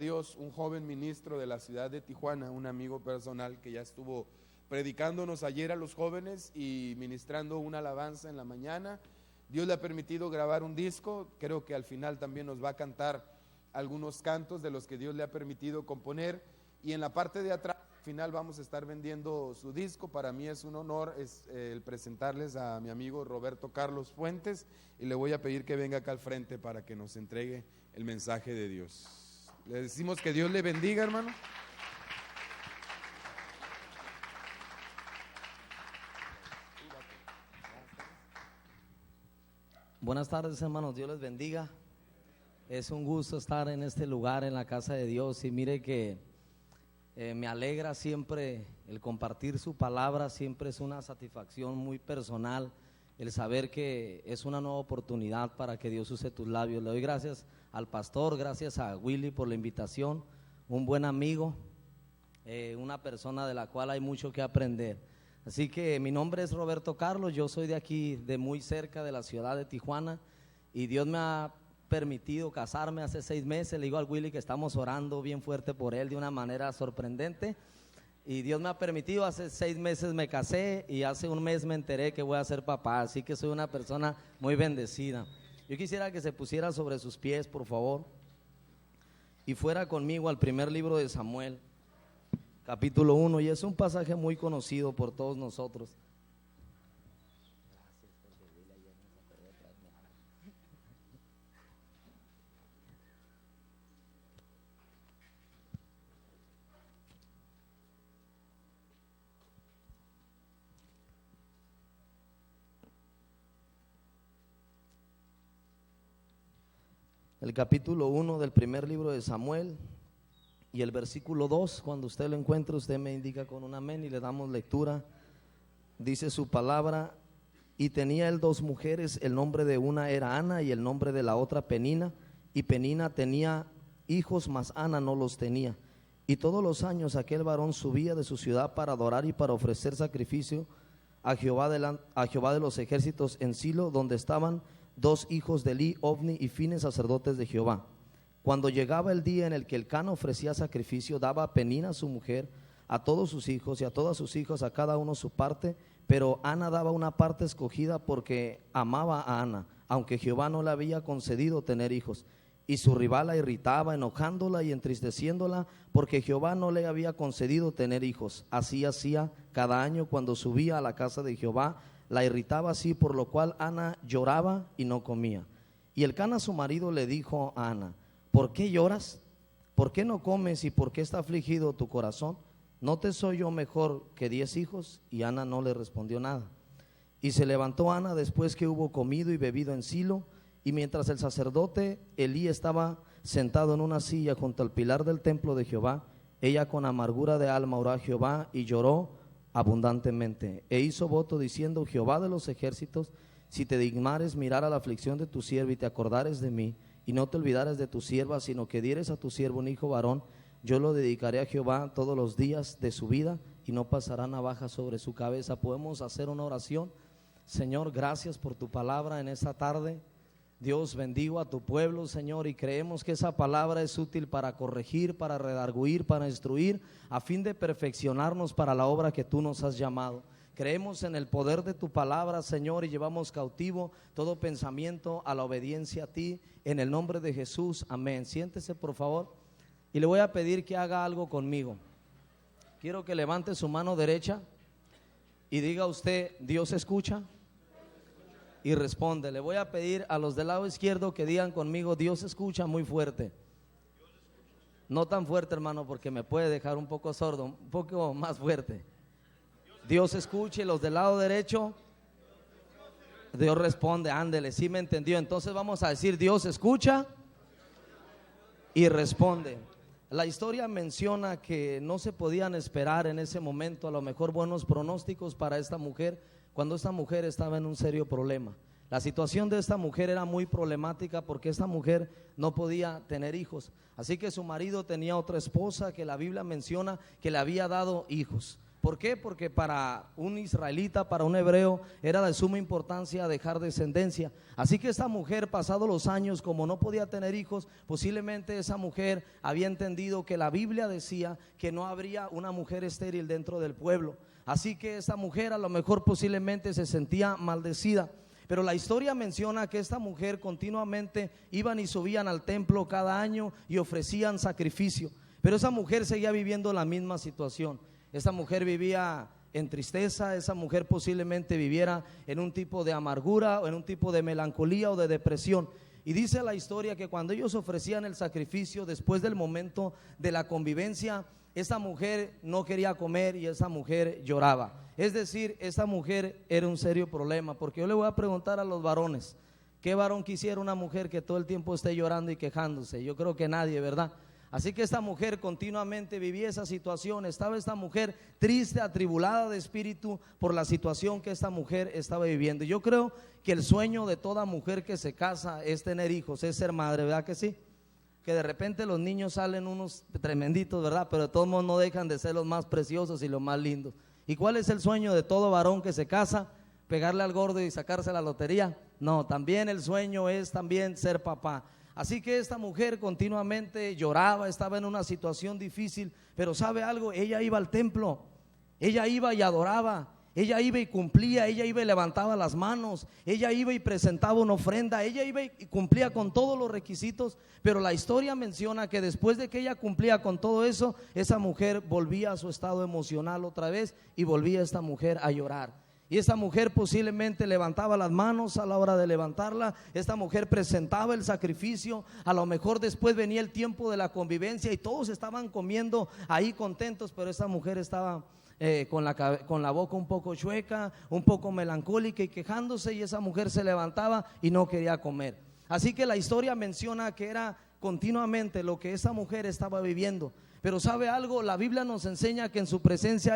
Dios, un joven ministro de la ciudad de Tijuana, un amigo personal que ya estuvo predicándonos ayer a los jóvenes y ministrando una alabanza en la mañana. Dios le ha permitido grabar un disco, creo que al final también nos va a cantar algunos cantos de los que Dios le ha permitido componer, y en la parte de atrás al final vamos a estar vendiendo su disco. Para mí es un honor el presentarles a mi amigo Roberto Carlos Fuentes, y le voy a pedir que venga acá al frente para que nos entregue el mensaje de Dios. Le decimos que Dios le bendiga, hermano. Buenas tardes, hermanos, Dios les bendiga. Es un gusto estar en este lugar, en la casa de Dios, y mire que me alegra siempre el compartir su palabra. Siempre es una satisfacción muy personal el saber que es una nueva oportunidad para que Dios use tus labios. Le doy gracias al pastor, gracias a Willy por la invitación, un buen amigo, una persona de la cual hay mucho que aprender. Así que mi nombre es Roberto Carlos, yo soy de aquí, de muy cerca de la ciudad de Tijuana, y Dios me ha permitido casarme hace 6 meses. Le digo al Willy que estamos orando bien fuerte por él de una manera sorprendente, y Dios me ha permitido. Hace 6 meses me casé y hace 1 mes me enteré que voy a ser papá, así que soy una persona muy bendecida. Yo quisiera que se pusiera sobre sus pies, por favor, y fuera conmigo al primer libro de Samuel, capítulo 1, y es un pasaje muy conocido por todos nosotros. El capítulo 1 del primer libro de Samuel y el versículo 2, cuando usted lo encuentre, usted me indica con un amén y le damos lectura. Dice su palabra: y tenía él 2 mujeres, el nombre de una era Ana y el nombre de la otra Penina, y Penina tenía hijos, mas Ana no los tenía. Y todos los años aquel varón subía de su ciudad para adorar y para ofrecer sacrificio a Jehová de los ejércitos en Silo, donde estaban 2 hijos de Eli, Ofni y Fines, sacerdotes de Jehová. Cuando llegaba el día en el que Elcana ofrecía sacrificio, daba a Penina su mujer a todos sus hijos y a todas sus hijas, a cada uno su parte, pero Ana daba una parte escogida porque amaba a Ana, aunque Jehová no le había concedido tener hijos. Y su rival la irritaba, enojándola y entristeciéndola, porque Jehová no le había concedido tener hijos. Así hacía cada año cuando subía a la casa de Jehová, la irritaba así, por lo cual Ana lloraba y no comía. Y Elcana su marido le dijo a Ana: ¿por qué lloras? ¿Por qué no comes y por qué está afligido tu corazón? ¿No te soy yo mejor que 10 hijos? Y Ana no le respondió nada. Y se levantó Ana después que hubo comido y bebido en Silo, y mientras el sacerdote Elí estaba sentado en una silla junto al pilar del templo de Jehová, ella con amargura de alma oró a Jehová y lloró abundantemente, e hizo voto diciendo: Jehová de los ejércitos, si te dignares mirar a la aflicción de tu sierva y te acordares de mí, y no te olvidares de tu sierva, sino que dieres a tu siervo un hijo varón, yo lo dedicaré a Jehová todos los días de su vida, y no pasará navaja sobre su cabeza. Podemos hacer una oración. Señor, gracias por tu palabra en esta tarde. Dios, bendigo a tu pueblo, Señor, y creemos que esa palabra es útil para corregir, para redarguir, para instruir, a fin de perfeccionarnos para la obra que tú nos has llamado. Creemos en el poder de tu palabra, Señor, y llevamos cautivo todo pensamiento a la obediencia a ti, en el nombre de Jesús, amén. Siéntese, por favor, y le voy a pedir que haga algo conmigo. Quiero que levante su mano derecha y diga usted: Dios escucha y responde. Le voy a pedir a los del lado izquierdo que digan conmigo: Dios escucha, muy fuerte. No tan fuerte, hermano, porque me puede dejar un poco sordo. Un poco más fuerte. Dios escucha. Y los del lado derecho: Dios responde. Ándele, sí me entendió. Entonces vamos a decir: Dios escucha y responde. La historia menciona que no se podían esperar en ese momento a lo mejor buenos pronósticos para esta mujer, cuando esta mujer estaba en un serio problema. La situación de esta mujer era muy problemática porque esta mujer no podía tener hijos. Así que su marido tenía otra esposa que la Biblia menciona que le había dado hijos. ¿Por qué? Porque para un israelita, para un hebreo, era de suma importancia dejar descendencia. Así que esta mujer, pasados los años, como no podía tener hijos, posiblemente esa mujer había entendido que la Biblia decía que no habría una mujer estéril dentro del pueblo. Así que esta mujer a lo mejor posiblemente se sentía maldecida. Pero la historia menciona que esta mujer continuamente iban y subían al templo cada año y ofrecían sacrificio. Pero esa mujer seguía viviendo la misma situación. Esa mujer vivía en tristeza, esa mujer posiblemente viviera en un tipo de amargura o en un tipo de melancolía o de depresión. Y dice la historia que cuando ellos ofrecían el sacrificio, después del momento de la convivencia, esa mujer no quería comer y esa mujer lloraba. Es decir, esa mujer era un serio problema, porque yo le voy a preguntar a los varones, ¿qué varón quisiera una mujer que todo el tiempo esté llorando y quejándose? Yo creo que nadie, ¿verdad? Así que esta mujer continuamente vivía esa situación. Estaba esta mujer triste, atribulada de espíritu por la situación que esta mujer estaba viviendo. Yo creo que el sueño de toda mujer que se casa es tener hijos, es ser madre, ¿verdad que sí? Que de repente los niños salen unos tremenditos, ¿verdad? Pero de todos modos no dejan de ser los más preciosos y los más lindos. ¿Y cuál es el sueño de todo varón que se casa? ¿Pegarle al gordo y sacarse la lotería? No, también el sueño es también ser papá. Así que esta mujer continuamente lloraba, estaba en una situación difícil, pero ¿sabe algo? Ella iba al templo, ella iba y adoraba, ella iba y cumplía, ella iba y levantaba las manos, ella iba y presentaba una ofrenda, ella iba y cumplía con todos los requisitos. Pero la historia menciona que después de que ella cumplía con todo eso, esa mujer volvía a su estado emocional otra vez y volvía esta mujer a llorar. Y esta mujer posiblemente levantaba las manos a la hora de levantarla, esta mujer presentaba el sacrificio, a lo mejor después venía el tiempo de la convivencia y todos estaban comiendo ahí contentos, pero esta mujer estaba con la boca un poco chueca, un poco melancólica y quejándose, y esa mujer se levantaba y no quería comer. Así que la historia menciona que era continuamente lo que esa mujer estaba viviendo. Pero ¿sabe algo? La Biblia nos enseña que en su presencia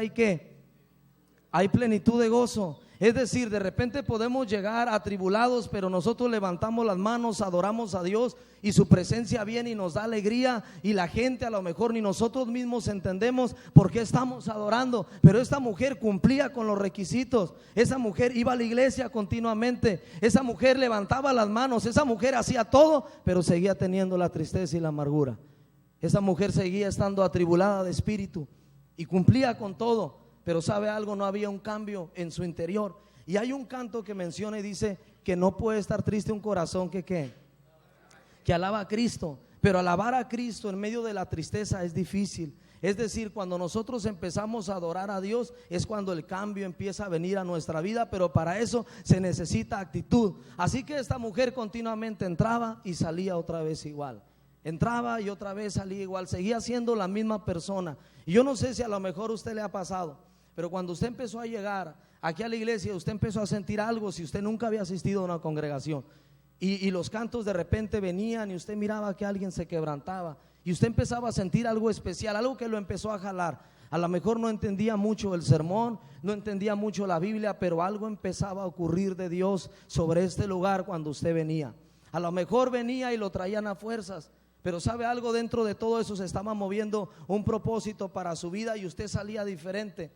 hay plenitud de gozo. Es decir, de repente podemos llegar atribulados, pero nosotros levantamos las manos, adoramos a Dios y su presencia viene y nos da alegría, y la gente a lo mejor ni nosotros mismos entendemos por qué estamos adorando. Pero esta mujer cumplía con los requisitos, esa mujer iba a la iglesia continuamente, esa mujer levantaba las manos, esa mujer hacía todo, pero seguía teniendo la tristeza y la amargura. Esa mujer seguía estando atribulada de espíritu y cumplía con todo. Pero ¿sabe algo? No había un cambio en su interior. Y hay un canto que menciona y dice que no puede estar triste un corazón que alaba a Cristo. Pero alabar a Cristo en medio de la tristeza es difícil. Es decir, cuando nosotros empezamos a adorar a Dios es cuando el cambio empieza a venir a nuestra vida, pero para eso se necesita actitud. Así que esta mujer continuamente entraba y salía otra vez igual. Entraba y otra vez salía igual, seguía siendo la misma persona. Y yo no sé si a lo mejor a usted le ha pasado, pero cuando usted empezó a llegar aquí a la iglesia, usted empezó a sentir algo si usted nunca había asistido a una congregación. Y los cantos de repente venían y usted miraba que alguien se quebrantaba y usted empezaba a sentir algo especial, algo que lo empezó a jalar. A lo mejor no entendía mucho el sermón, no entendía mucho la Biblia, pero algo empezaba a ocurrir de Dios sobre este lugar cuando usted venía. A lo mejor venía y lo traían a fuerzas, pero ¿sabe algo? Dentro de todo eso se estaba moviendo un propósito para su vida y usted salía diferente.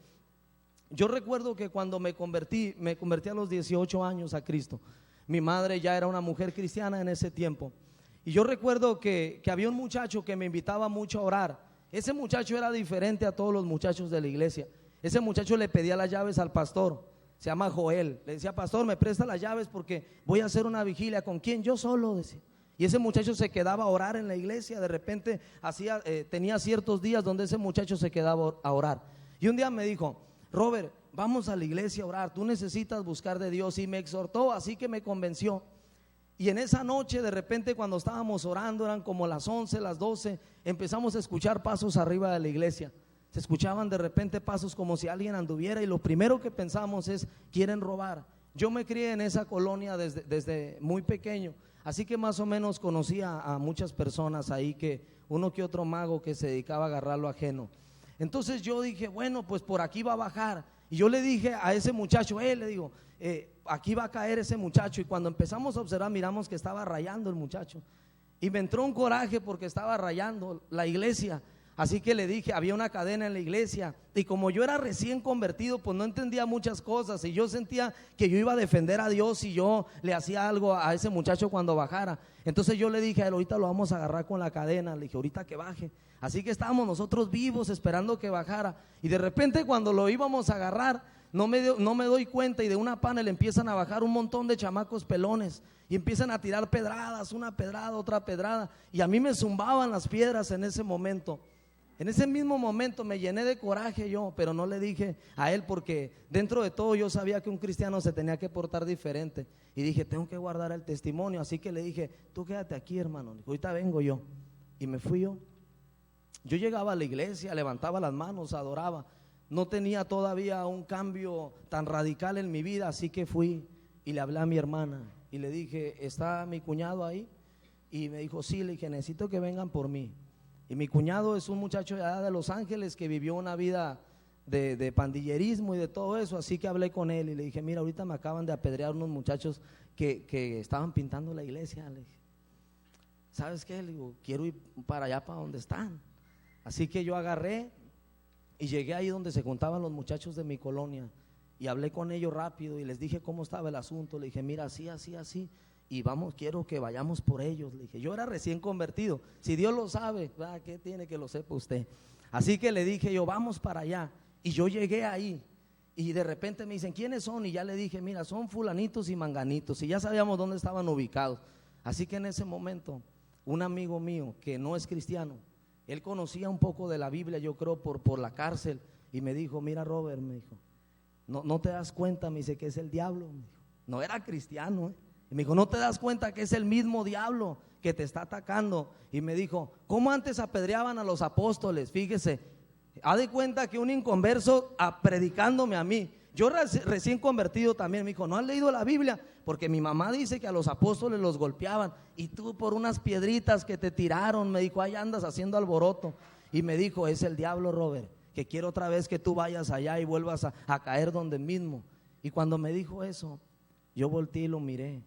Yo recuerdo que cuando me convertí a los 18 años a Cristo. Mi madre ya era una mujer cristiana en ese tiempo. Y yo recuerdo que había un muchacho que me invitaba mucho a orar. Ese muchacho era diferente a todos los muchachos de la iglesia. Ese muchacho le pedía las llaves al pastor. Se llama Joel. Le decía: pastor, me presta las llaves porque voy a hacer una vigilia. ¿Con quién? Yo solo, decía. Y ese muchacho se quedaba a orar en la iglesia. De repente tenía ciertos días donde ese muchacho se quedaba a orar. Y un día me dijo: Robert, vamos a la iglesia a orar, tú necesitas buscar de Dios. Y me exhortó, así que me convenció. Y en esa noche, de repente, cuando estábamos orando, eran como las 11, las 12, empezamos a escuchar pasos arriba de la iglesia. Se escuchaban de repente pasos como si alguien anduviera, y lo primero que pensamos es: quieren robar. Yo me crié en esa colonia desde muy pequeño, así que más o menos conocía a muchas personas ahí, que uno que otro mago que se dedicaba a agarrar lo ajeno. Entonces yo dije: bueno, pues por aquí va a bajar. Y yo le dije a ese muchacho, le digo, aquí va a caer ese muchacho. Y cuando empezamos a observar, miramos que estaba rayando el muchacho. Y me entró un coraje porque estaba rayando la iglesia. Así que le dije, había una cadena en la iglesia, y como yo era recién convertido, pues no entendía muchas cosas, y yo sentía que yo iba a defender a Dios si yo le hacía algo a ese muchacho cuando bajara. Entonces yo le dije a él, ahorita lo vamos a agarrar con la cadena. Le dije, ahorita que baje. Así que estábamos nosotros vivos esperando que bajara, y de repente cuando lo íbamos a agarrar, no me doy cuenta, y de una panel empiezan a bajar un montón de chamacos pelones y empiezan a tirar pedradas, una pedrada, otra pedrada, y a mí me zumbaban las piedras en ese momento. En ese mismo momento me llené de coraje yo, pero no le dije a él, porque dentro de todo yo sabía que un cristiano se tenía que portar diferente, y dije, tengo que guardar el testimonio. Así que le dije, tú quédate aquí, hermano, ahorita vengo yo. Y me fui yo. Yo llegaba a la iglesia, levantaba las manos, adoraba. No tenía todavía un cambio tan radical en mi vida, así que fui y le hablé a mi hermana y le dije, ¿está mi cuñado ahí? Y me dijo, sí. Le dije, necesito que vengan por mí. Y mi cuñado es un muchacho de Los Ángeles que vivió una vida de pandillerismo y de todo eso. Así que hablé con él y le dije, mira, ahorita me acaban de apedrear unos muchachos que estaban pintando la iglesia. Le dije, ¿sabes qué? Le digo, quiero ir para allá, para donde están. Así que yo agarré y llegué ahí donde se juntaban los muchachos de mi colonia, y hablé con ellos rápido y les dije cómo estaba el asunto. Le dije, mira, así, así, así, y vamos, quiero que vayamos por ellos. Le dije, yo era recién convertido, si Dios lo sabe, ¿qué tiene que lo sepa usted? Así que le dije yo, vamos para allá. Y yo llegué ahí, y de repente me dicen, ¿quiénes son? Y ya le dije, mira, son fulanitos y manganitos, y ya sabíamos dónde estaban ubicados. Así que en ese momento, un amigo mío que no es cristiano, él conocía un poco de la Biblia, yo creo por la cárcel, y me dijo, mira, Robert, me dijo, no te das cuenta, me dice, que es el diablo. Me dijo, no era cristiano, y me dijo, no te das cuenta que es el mismo diablo que te está atacando. Y me dijo, ¿cómo antes apedreaban a los apóstoles? Fíjese, haz de cuenta que un inconverso predicándome a mí. Yo recién convertido también. Me dijo, ¿no has leído la Biblia? Porque mi mamá dice que a los apóstoles los golpeaban, y tú por unas piedritas que te tiraron, me dijo, ahí andas haciendo alboroto. Y me dijo, es el diablo, Robert, que quiero otra vez que tú vayas allá y vuelvas a caer donde mismo. Y cuando me dijo eso, yo volteé y lo miré,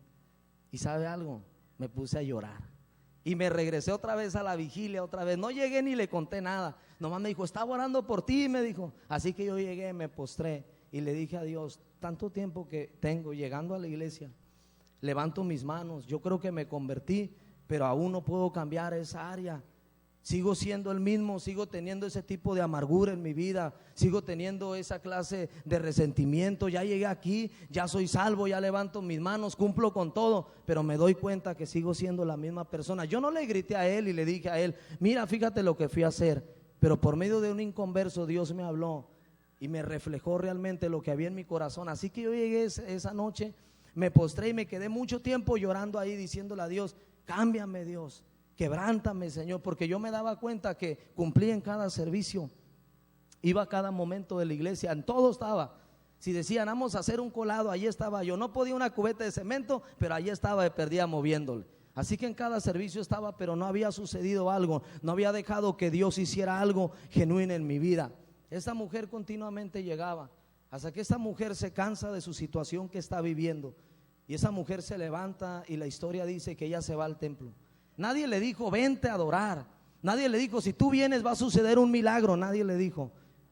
y ¿sabe algo? Me puse a llorar, y me regresé otra vez a la vigilia, otra vez. No llegué ni le conté nada, nomás me dijo, estaba orando por ti, me dijo. Así que yo llegué, me postré y le dije a Dios, tanto tiempo que tengo llegando a la iglesia, levanto mis manos, yo creo que me convertí, pero aún no puedo cambiar esa área. Sigo siendo el mismo, sigo teniendo ese tipo de amargura en mi vida, sigo teniendo esa clase de resentimiento. Ya llegué aquí, ya soy salvo, ya levanto mis manos, cumplo con todo, pero me doy cuenta que sigo siendo la misma persona. Yo no le grité a él y le dije a él, mira, fíjate lo que fui a hacer, pero por medio de un inconverso Dios me habló y me reflejó realmente lo que había en mi corazón. Así que yo llegué esa noche, me postré y me quedé mucho tiempo llorando ahí, diciéndole a Dios, cámbiame, Dios, quebrántame, Señor, porque yo me daba cuenta que cumplía en cada servicio, iba a cada momento de la iglesia, en todo estaba. Si decían, vamos a hacer un colado, allí estaba yo. No podía una cubeta de cemento, pero allí estaba de perdida moviéndole. Así que en cada servicio estaba, pero no había sucedido algo, no había dejado que Dios hiciera algo genuino en mi vida. Esta mujer continuamente llegaba, hasta que esta mujer se cansa de su situación que está viviendo, y esa mujer se levanta, y la historia dice que ella se va al templo. Nadie le dijo, vente a adorar, nadie le dijo, si tú vienes va a suceder un milagro, nadie le dijo.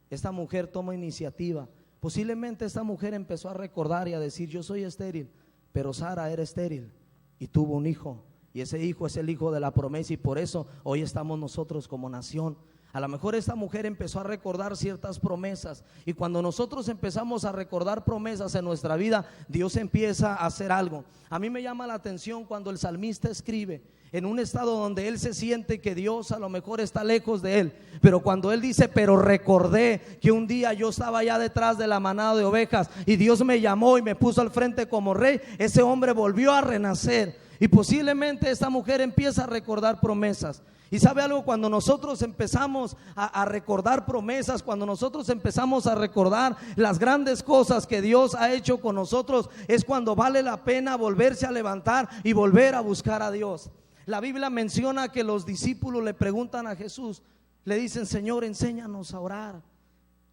Esta mujer toma iniciativa. Posiblemente esta mujer empezó a recordar y a decir, yo soy estéril, pero Sara era estéril y tuvo un hijo, y ese hijo es el hijo de la promesa, y por eso hoy estamos nosotros como nación. A lo mejor esta mujer empezó a recordar ciertas promesas, y cuando nosotros empezamos a recordar promesas en nuestra vida, Dios empieza a hacer algo. A mí me llama la atención cuando el salmista escribe en un estado donde él se siente que Dios a lo mejor está lejos de él, pero cuando él dice, pero recordé que un día yo estaba allá detrás de la manada de ovejas y Dios me llamó y me puso al frente como rey, ese hombre volvió a renacer. Y posiblemente esta mujer empieza a recordar promesas. Y sabe algo, cuando nosotros empezamos a recordar promesas, cuando nosotros empezamos a recordar las grandes cosas que Dios ha hecho con nosotros, es cuando vale la pena volverse a levantar y volver a buscar a Dios. La Biblia menciona que los discípulos le preguntan a Jesús, le dicen, Señor, enséñanos a orar,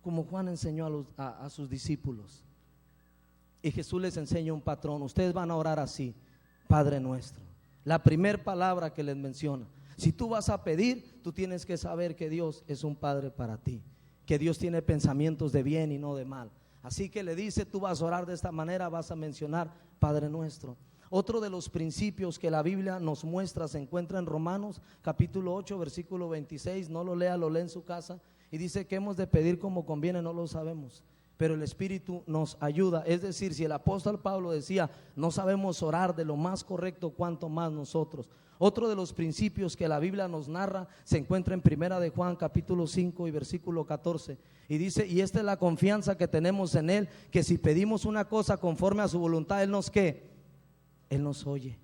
como Juan enseñó a sus discípulos. Y Jesús les enseña un patrón, ustedes van a orar así, Padre nuestro. La primera palabra que les menciona. Si tú vas a pedir, tú tienes que saber que Dios es un Padre para ti, que Dios tiene pensamientos de bien y no de mal. Así que le dice, tú vas a orar de esta manera, vas a mencionar Padre nuestro. Otro de los principios que la Biblia nos muestra se encuentra en Romanos capítulo 8 versículo 26, no lo lea, lo lee en su casa, y dice que hemos de pedir como conviene, no lo sabemos, pero el Espíritu nos ayuda. Es decir, si el apóstol Pablo decía, no sabemos orar de lo más correcto, cuanto más nosotros. Otro de los principios que la Biblia nos narra se encuentra en Primera de Juan capítulo 5 y versículo 14, y dice, y esta es la confianza que tenemos en Él, que si pedimos una cosa conforme a su voluntad, Él nos ¿qué? Él nos oye.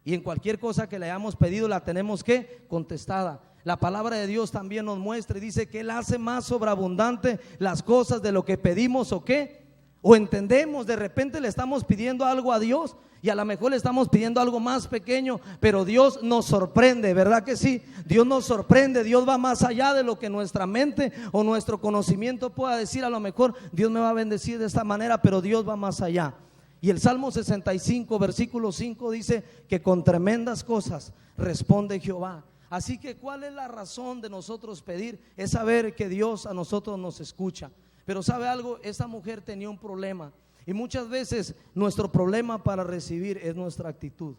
Y en cualquier cosa que le hayamos pedido la tenemos ¿qué? Contestada. La palabra de Dios también nos muestra y dice que Él hace más sobreabundante las cosas de lo que pedimos o qué, o entendemos. De repente le estamos pidiendo algo a Dios y a lo mejor le estamos pidiendo algo más pequeño, pero Dios nos sorprende, ¿verdad que sí? Dios nos sorprende, Dios va más allá de lo que nuestra mente o nuestro conocimiento pueda decir. A lo mejor Dios me va a bendecir de esta manera, pero Dios va más allá. Y el Salmo 65 versículo 5 dice que con tremendas cosas responde Jehová. Así que ¿cuál es la razón de nosotros pedir? Es saber que Dios a nosotros nos escucha. Pero ¿sabe algo? Esta mujer tenía un problema, y muchas veces nuestro problema para recibir es nuestra actitud.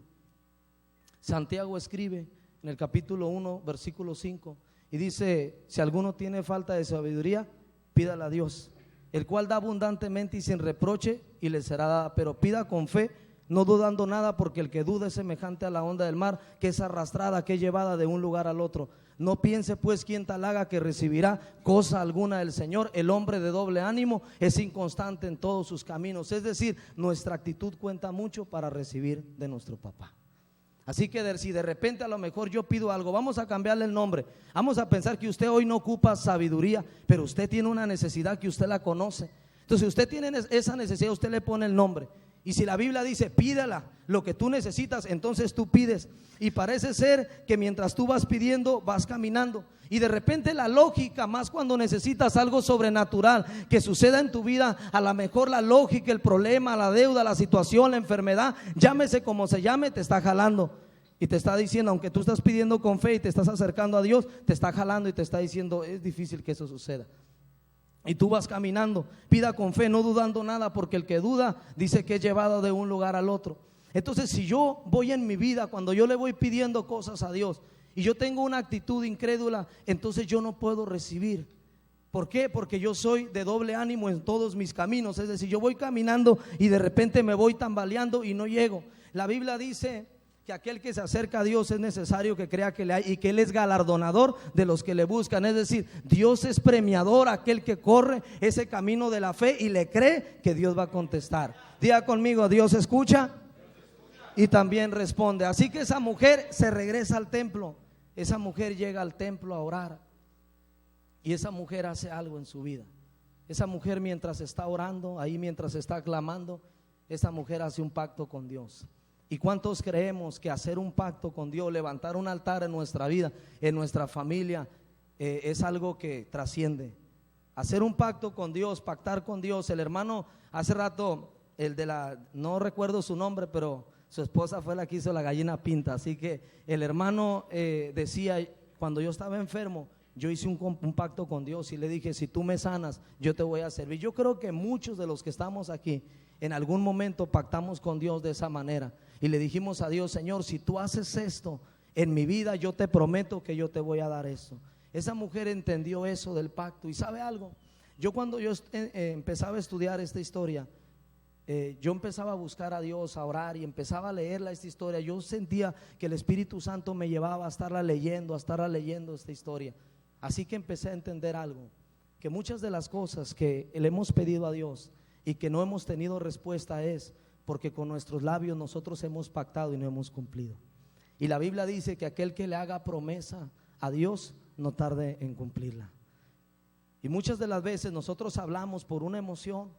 Santiago escribe en el capítulo 1 versículo 5 y dice, si alguno tiene falta de sabiduría, pídala a Dios, el cual da abundantemente y sin reproche, y le será dada, pero pida con fe, no dudando nada, porque el que duda es semejante a la onda del mar, que es arrastrada, que es llevada de un lugar al otro. No piense pues quien tal haga que recibirá cosa alguna del Señor. El hombre de doble ánimo es inconstante en todos sus caminos. Es decir, nuestra actitud cuenta mucho para recibir de nuestro papá. Así que si de repente a lo mejor yo pido algo, vamos a cambiarle el nombre. Vamos a pensar que usted hoy no ocupa sabiduría, pero usted tiene una necesidad que usted la conoce. Entonces, si usted tiene esa necesidad, usted le pone el nombre. Y si la Biblia dice, pídala, lo que tú necesitas, entonces tú pides. Y parece ser que mientras tú vas pidiendo, vas caminando. Y de repente la lógica, más cuando necesitas algo sobrenatural que suceda en tu vida, a lo mejor la lógica, el problema, la deuda, la situación, la enfermedad, llámese como se llame, te está jalando. Y te está diciendo, aunque tú estás pidiendo con fe y te estás acercando a Dios, te está jalando y te está diciendo, es difícil que eso suceda. Y tú vas caminando, pida con fe, no dudando nada, porque el que duda dice que es llevado de un lugar al otro. Entonces, si yo voy en mi vida, cuando yo le voy pidiendo cosas a Dios y yo tengo una actitud incrédula, entonces yo no puedo recibir. ¿Por qué? Porque yo soy de doble ánimo en todos mis caminos. Es decir, yo voy caminando y de repente me voy tambaleando y no llego. La Biblia dice que aquel que se acerca a Dios es necesario que crea que le hay, y que Él es galardonador de los que le buscan. Es decir, Dios es premiador a aquel que corre ese camino de la fe y le cree que Dios va a contestar. Diga conmigo, Dios escucha y también responde. Así que esa mujer se regresa al templo. Esa mujer llega al templo a orar, y esa mujer hace algo en su vida. Esa mujer, mientras está orando, ahí mientras está clamando, esa mujer hace un pacto con Dios. ¿Y cuántos creemos que hacer un pacto con Dios, levantar un altar en nuestra vida, en nuestra familia, es algo que trasciende? Hacer un pacto con Dios, pactar con Dios. El hermano hace rato, no recuerdo su nombre, pero su esposa fue la que hizo la gallina pinta. Así que el hermano decía, cuando yo estaba enfermo, yo hice un pacto con Dios y le dije, si tú me sanas, yo te voy a servir. Yo creo que muchos de los que estamos aquí, en algún momento pactamos con Dios de esa manera y le dijimos a Dios, Señor, si tú haces esto en mi vida, yo te prometo que yo te voy a dar eso. Esa mujer entendió eso del pacto. Y ¿sabe algo? Yo cuando empezaba a estudiar esta historia, yo empezaba a buscar a Dios, a orar, y empezaba a leerla esta historia. Yo sentía que el Espíritu Santo me llevaba a estarla leyendo esta historia. Así que empecé a entender algo, que muchas de las cosas que le hemos pedido a Dios y que no hemos tenido respuesta es porque con nuestros labios nosotros hemos pactado y no hemos cumplido. Y la Biblia dice que aquel que le haga promesa a Dios no tarde en cumplirla. Y muchas de las veces nosotros hablamos por una emoción,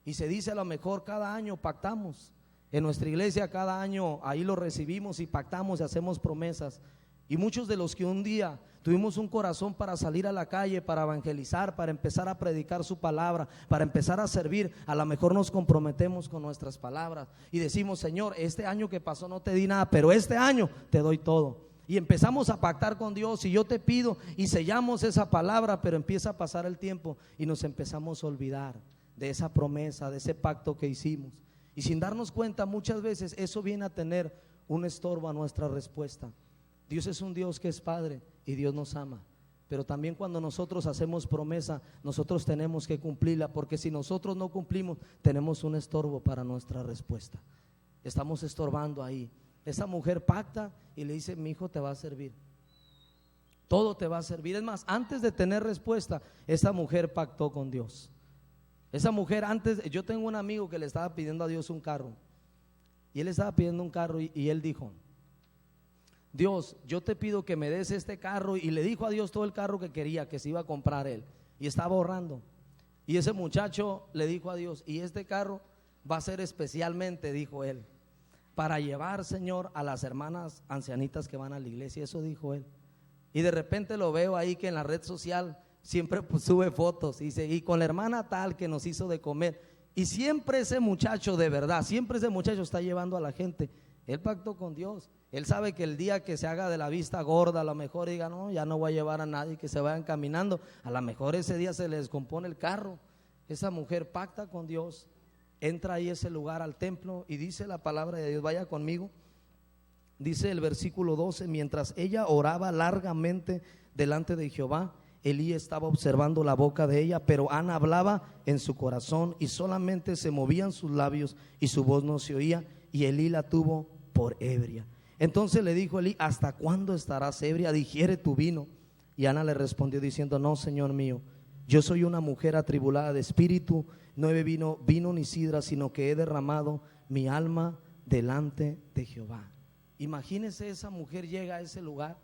y se dice a lo mejor cada año pactamos. En nuestra iglesia cada año ahí lo recibimos y pactamos y hacemos promesas. Y muchos de los que un día tuvimos un corazón para salir a la calle, para evangelizar, para empezar a predicar su palabra, para empezar a servir, a lo mejor nos comprometemos con nuestras palabras y decimos, Señor, este año que pasó no te di nada, pero este año te doy todo. y empezamos a pactar con Dios, y yo te pido y sellamos esa palabra, pero empieza a pasar el tiempo y nos empezamos a olvidar de esa promesa, de ese pacto que hicimos, y sin darnos cuenta muchas veces eso viene a tener un estorbo a nuestra respuesta. Dios es un Dios que es Padre y Dios nos ama, pero también cuando nosotros hacemos promesa, nosotros tenemos que cumplirla, porque si nosotros no cumplimos, tenemos un estorbo para nuestra respuesta. Estamos estorbando ahí. Esa mujer pacta y le dice: mi hijo te va a servir, todo te va a servir. Es más, antes de tener respuesta, esa mujer pactó con Dios. Esa mujer antes, yo tengo un amigo que le estaba pidiendo a Dios un carro, y él estaba pidiendo un carro y él dijo: Dios, yo te pido que me des este carro, y le dijo a Dios todo el carro que quería, que se iba a comprar él, y estaba ahorrando. Y ese muchacho le dijo a Dios: y este carro va a ser especialmente, dijo él, para llevar, Señor, a las hermanas ancianitas que van a la iglesia. Eso dijo él. Y de repente lo veo ahí que en la red social siempre sube fotos y dice: y con la hermana tal que nos hizo de comer. Y siempre ese muchacho, de verdad, siempre ese muchacho está llevando a la gente. Él pactó con Dios. Él sabe que el día que se haga de la vista gorda, a lo mejor diga: no, ya no voy a llevar a nadie, que se vayan caminando. A lo mejor ese día se le descompone el carro. Esa mujer pacta con Dios, entra ahí a ese lugar, al templo, y dice la palabra de Dios, vaya conmigo, dice el versículo 12: mientras ella oraba largamente delante de Jehová, Elí estaba observando la boca de ella, pero Ana hablaba en su corazón, y solamente se movían sus labios y su voz no se oía, y Elí la tuvo por ebria. Entonces le dijo Elí: ¿hasta cuándo estarás ebria? Digiere tu vino. Y Ana le respondió diciendo: no, Señor mío, yo soy una mujer atribulada de espíritu, no he bebido vino ni sidra, sino que he derramado mi alma delante de Jehová. Imagínese, esa mujer llega a ese lugar,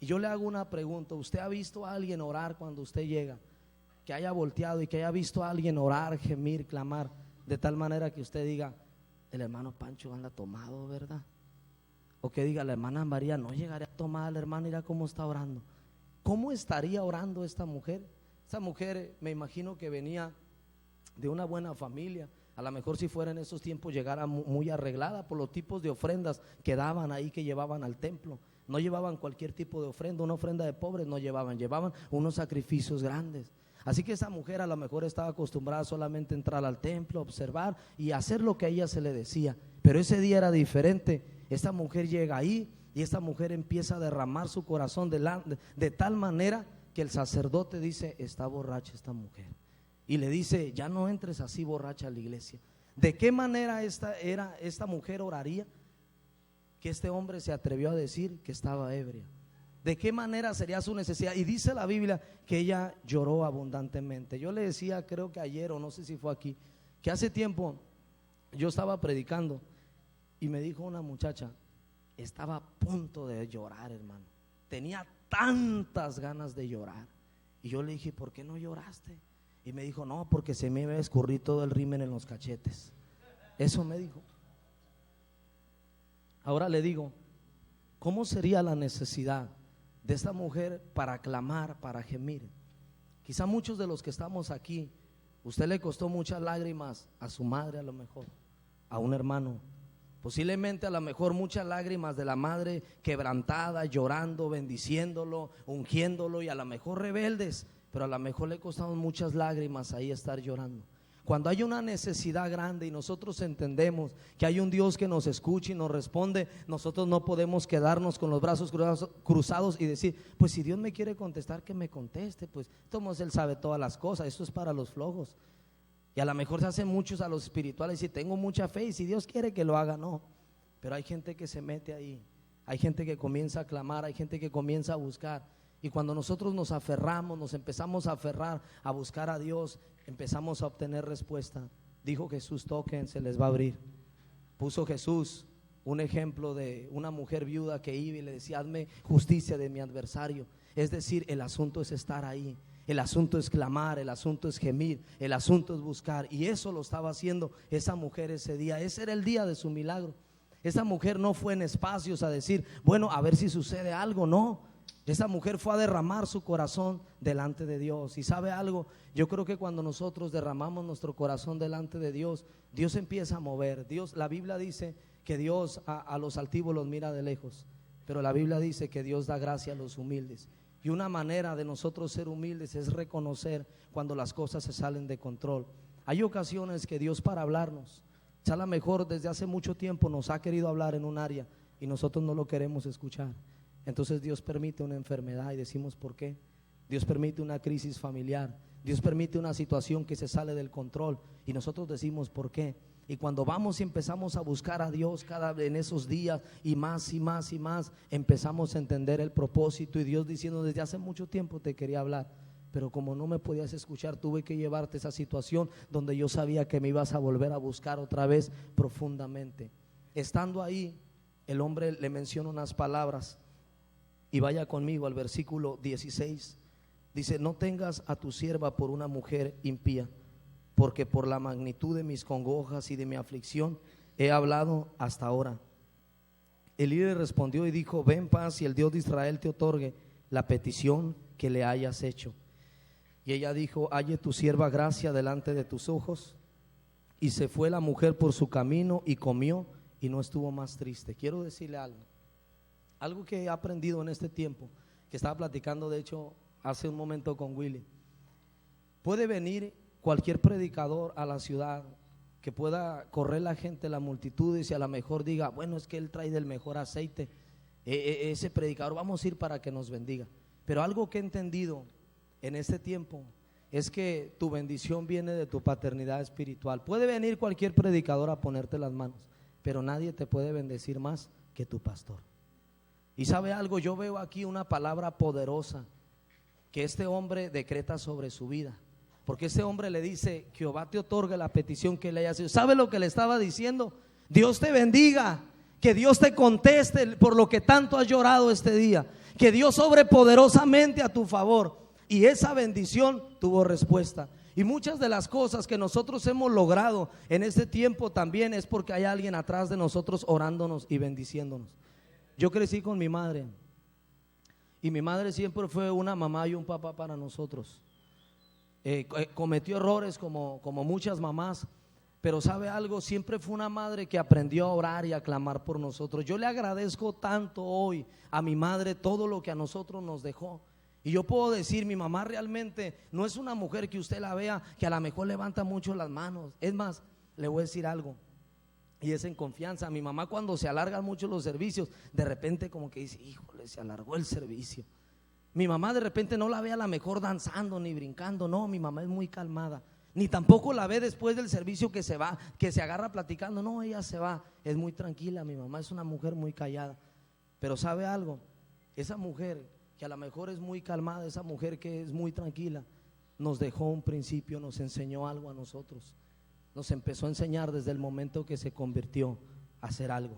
y yo le hago una pregunta: ¿usted ha visto a alguien orar cuando usted llega? Que haya volteado y que haya visto a alguien orar, gemir, clamar, de tal manera que usted diga: el hermano Pancho anda tomado, ¿verdad? O que diga: la hermana María no llegaría a tomar, la hermana, mira cómo está orando. ¿Cómo estaría orando esta mujer? Esta mujer, me imagino que venía de una buena familia. A lo mejor, si fuera en esos tiempos, llegara muy arreglada por los tipos de ofrendas que daban ahí, que llevaban al templo. No llevaban cualquier tipo de ofrenda, una ofrenda de pobres no llevaban unos sacrificios grandes. Así que esa mujer a lo mejor estaba acostumbrada solamente a entrar al templo, observar y hacer lo que a ella se le decía. Pero ese día era diferente. Esta mujer llega ahí, y esta mujer empieza a derramar su corazón de tal manera que el sacerdote dice: está borracha esta mujer. Y le dice: ya no entres así borracha a la iglesia. ¿De qué manera esta mujer oraría que este hombre se atrevió a decir que estaba ebria? ¿De qué manera sería su necesidad? Y dice la Biblia que ella lloró abundantemente. Yo le decía, creo que ayer, o no sé si fue aquí, que hace tiempo yo estaba predicando y me dijo una muchacha: estaba a punto de llorar, hermano, tenía tantas ganas de llorar. Y yo le dije: ¿por qué no lloraste? Y me dijo: no, porque se me iba a escurrir todo el rímel en los cachetes. Eso me dijo. Ahora le digo: ¿cómo sería la necesidad de esta mujer para clamar, para gemir? Quizá muchos de los que estamos aquí, usted le costó muchas lágrimas a su madre, a lo mejor, a un hermano. Posiblemente a lo mejor muchas lágrimas de la madre quebrantada, llorando, bendiciéndolo, ungiéndolo, y a lo mejor rebeldes, pero a lo mejor le costaron muchas lágrimas ahí estar llorando. Cuando hay una necesidad grande y nosotros entendemos que hay un Dios que nos escucha y nos responde, nosotros no podemos quedarnos con los brazos cruzados y decir: pues si Dios me quiere contestar, que me conteste, pues todos Él sabe todas las cosas, esto es para los flojos. Y a lo mejor se hacen muchos a los espirituales y tengo mucha fe, y si Dios quiere que lo haga, no. Pero hay gente que se mete ahí, hay gente que comienza a clamar, hay gente que comienza a buscar. Y cuando nosotros nos aferramos, nos empezamos a aferrar a buscar a Dios, empezamos a obtener respuesta. Dijo Jesús: toquen, se les va a abrir. Puso Jesús un ejemplo de una mujer viuda que iba y le decía: hazme justicia de mi adversario. Es decir, el asunto es estar ahí, el asunto es clamar, el asunto es gemir, el asunto es buscar. Y eso lo estaba haciendo esa mujer ese día. Ese era el día de su milagro. Esa mujer no fue en espacios a decir: bueno, a ver si sucede algo. No, esa mujer fue a derramar su corazón delante de Dios. Y sabe algo, yo creo que cuando nosotros derramamos nuestro corazón delante de Dios, Dios empieza a mover. Dios, la Biblia dice que Dios a los altivos los mira de lejos, pero la Biblia dice que Dios da gracia a los humildes. Y una manera de nosotros ser humildes es reconocer cuando las cosas se salen de control. Hay ocasiones que Dios, para hablarnos, a lo mejor desde hace mucho tiempo nos ha querido hablar en un área y nosotros no lo queremos escuchar. Entonces Dios permite una enfermedad y decimos ¿por qué? Dios permite una crisis familiar, Dios permite una situación que se sale del control y nosotros decimos ¿por qué? Y cuando vamos y empezamos a buscar a Dios en esos días y más y más y más, empezamos a entender el propósito, y Dios diciendo desde hace mucho tiempo te quería hablar, pero como no me podías escuchar, tuve que llevarte a esa situación donde yo sabía que me ibas a volver a buscar otra vez profundamente. Estando ahí, el hombre le menciona unas palabras, y vaya conmigo al versículo 16. Dice: no tengas a tu sierva por una mujer impía, porque por la magnitud de mis congojas y de mi aflicción he hablado hasta ahora. El líder respondió y dijo: ve en paz y el Dios de Israel te otorgue la petición que le hayas hecho. Y ella dijo: halle tu sierva gracia delante de tus ojos. Y se fue la mujer por su camino y comió y no estuvo más triste. Quiero decirle algo que he aprendido en este tiempo, que estaba platicando de hecho hace un momento con Willy. Puede venir cualquier predicador a la ciudad que pueda correr la gente, la multitud, y si a lo mejor diga: bueno, es que él trae del mejor aceite, ese predicador, vamos a ir para que nos bendiga. Pero algo que he entendido en este tiempo es que tu bendición viene de tu paternidad espiritual. Puede venir cualquier predicador a ponerte las manos, pero nadie te puede bendecir más que tu pastor. Y sabe algo, yo veo aquí una palabra poderosa que este hombre decreta sobre su vida, porque este hombre le dice: Jehová te otorgue la petición que le haya hecho. ¿Sabe lo que le estaba diciendo? Dios te bendiga, que Dios te conteste por lo que tanto has llorado este día, que Dios obre poderosamente a tu favor. Y esa bendición tuvo respuesta. Y muchas de las cosas que nosotros hemos logrado en este tiempo también es porque hay alguien atrás de nosotros orándonos y bendiciéndonos. Yo crecí con mi madre, y mi madre siempre fue una mamá y un papá para nosotros. Cometió errores como muchas mamás, pero sabe algo, siempre fue una madre que aprendió a orar y a clamar por nosotros. Yo le agradezco tanto hoy a mi madre todo lo que a nosotros nos dejó. Y yo puedo decir, mi mamá realmente no es una mujer que usted la vea que a lo mejor levanta mucho las manos. Es más, le voy a decir algo, y es en confianza. Mi mamá, cuando se alargan mucho los servicios, de repente como que dice: híjole, se alargó el servicio. Mi mamá de repente no la ve a la mejor danzando ni brincando, no, mi mamá es muy calmada. Ni tampoco la ve después del servicio que se va, que se agarra platicando, no, ella se va, es muy tranquila. Mi mamá es una mujer muy callada. Pero ¿sabe algo? Esa mujer que a lo mejor es muy calmada, esa mujer que es muy tranquila, nos dejó un principio, nos enseñó algo a nosotros. Nos empezó a enseñar desde el momento que se convirtió a hacer algo,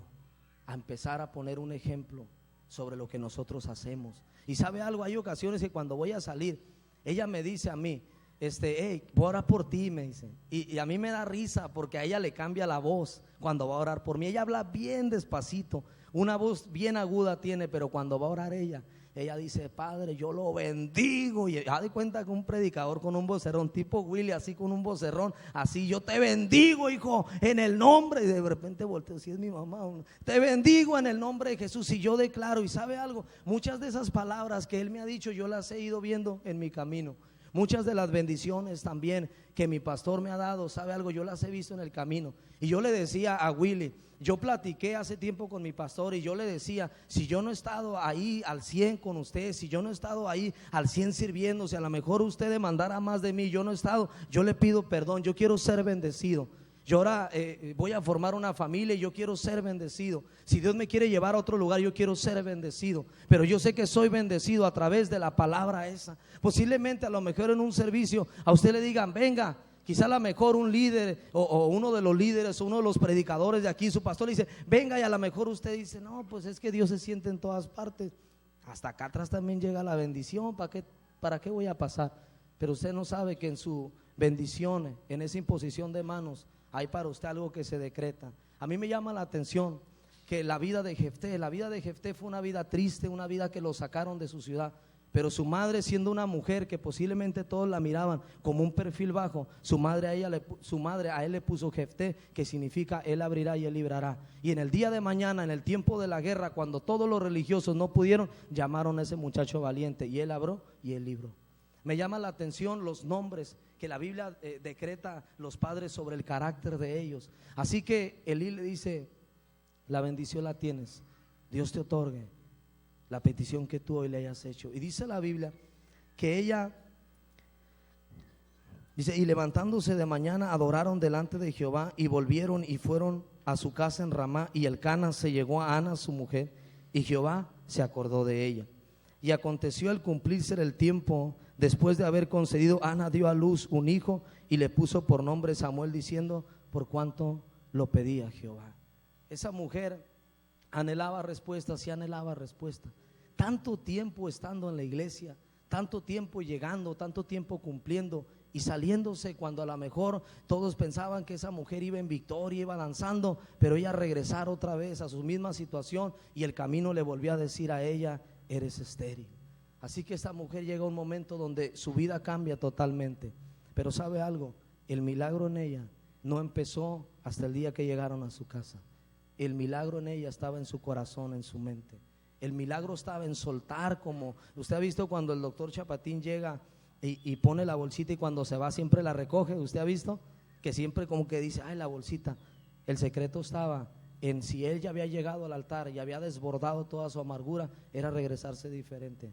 a empezar a poner un ejemplo sobre lo que nosotros hacemos. Y sabe algo, hay ocasiones que cuando voy a salir, ella me dice a mí: hey, voy a orar por ti, me dice. Y a mí me da risa porque a ella le cambia la voz cuando va a orar por mí. Ella habla bien despacito, una voz bien aguda tiene, pero cuando va a orar ella dice: Padre, yo lo bendigo. Y haz de cuenta que un predicador con un vocerrón, tipo Willy, así con un vocerrón, así: yo te bendigo, hijo, en el nombre. Y de repente volteo, si es mi mamá, te bendigo en el nombre de Jesús. Y yo declaro, y sabe algo, muchas de esas palabras que él me ha dicho, yo las he ido viendo en mi camino. Muchas de las bendiciones también que mi pastor me ha dado, sabe algo, yo las he visto en el camino. Y yo le decía a Willy, yo platiqué hace tiempo con mi pastor y yo le decía: si yo no he estado ahí al 100 con usted, si yo no he estado ahí al 100 sirviéndose, a lo mejor usted demandara más de mí, yo no he estado, yo le pido perdón, yo quiero ser bendecido. Yo ahora voy a formar una familia y yo quiero ser bendecido. Si Dios me quiere llevar a otro lugar, yo quiero ser bendecido. Pero yo sé que soy bendecido a través de la palabra esa. Posiblemente a lo mejor en un servicio a usted le digan: venga. Quizá a lo mejor un líder o uno de los líderes o uno de los predicadores de aquí, su pastor le dice: venga, y a lo mejor usted dice: no, pues es que Dios se siente en todas partes. Hasta acá atrás también llega la bendición, ¿para qué voy a pasar? Pero usted no sabe que en su bendición, en esa imposición de manos, hay para usted algo que se decreta. A mí me llama la atención que la vida de Jefté fue una vida triste, una vida que lo sacaron de su ciudad, Pero su madre, siendo una mujer que posiblemente todos la miraban como un perfil bajo, su madre a él le puso Jefté, que significa él abrirá y él librará. Y en el día de mañana, en el tiempo de la guerra, cuando todos los religiosos no pudieron, llamaron a ese muchacho valiente, y él abrió y él libró. Me llama la atención los nombres que la Biblia decreta los padres sobre el carácter de ellos. Así que Elí le dice: la bendición la tienes, Dios te otorgue la petición que tú hoy le hayas hecho. Y dice la Biblia que ella, dice, y levantándose de mañana adoraron delante de Jehová, y volvieron y fueron a su casa en Ramá, y Elcana se llegó a Ana su mujer, y Jehová se acordó de ella. Y aconteció al cumplirse el tiempo, después de haber concedido, Ana dio a luz un hijo, y le puso por nombre Samuel, diciendo: por cuanto lo pedía Jehová. Esa mujer anhelaba respuestas y anhelaba respuesta. Tanto tiempo estando en la iglesia, tanto tiempo llegando, tanto tiempo cumpliendo y saliéndose, cuando a lo mejor todos pensaban que esa mujer iba en victoria, iba danzando, pero ella regresar otra vez a su misma situación, y el camino le volvió a decir a ella: eres estéril. Así que esta mujer llega a un momento donde su vida cambia totalmente. Pero ¿sabe algo? El milagro en ella no empezó hasta el día que llegaron a su casa. El milagro en ella estaba en su corazón, en su mente. El milagro estaba en soltar, como usted ha visto cuando el doctor Chapatín llega y pone la bolsita, y cuando se va siempre la recoge. ¿Usted ha visto? Que siempre como que dice: ay, la bolsita. El secreto estaba en, si él ya había llegado al altar y había desbordado toda su amargura, era regresarse diferente.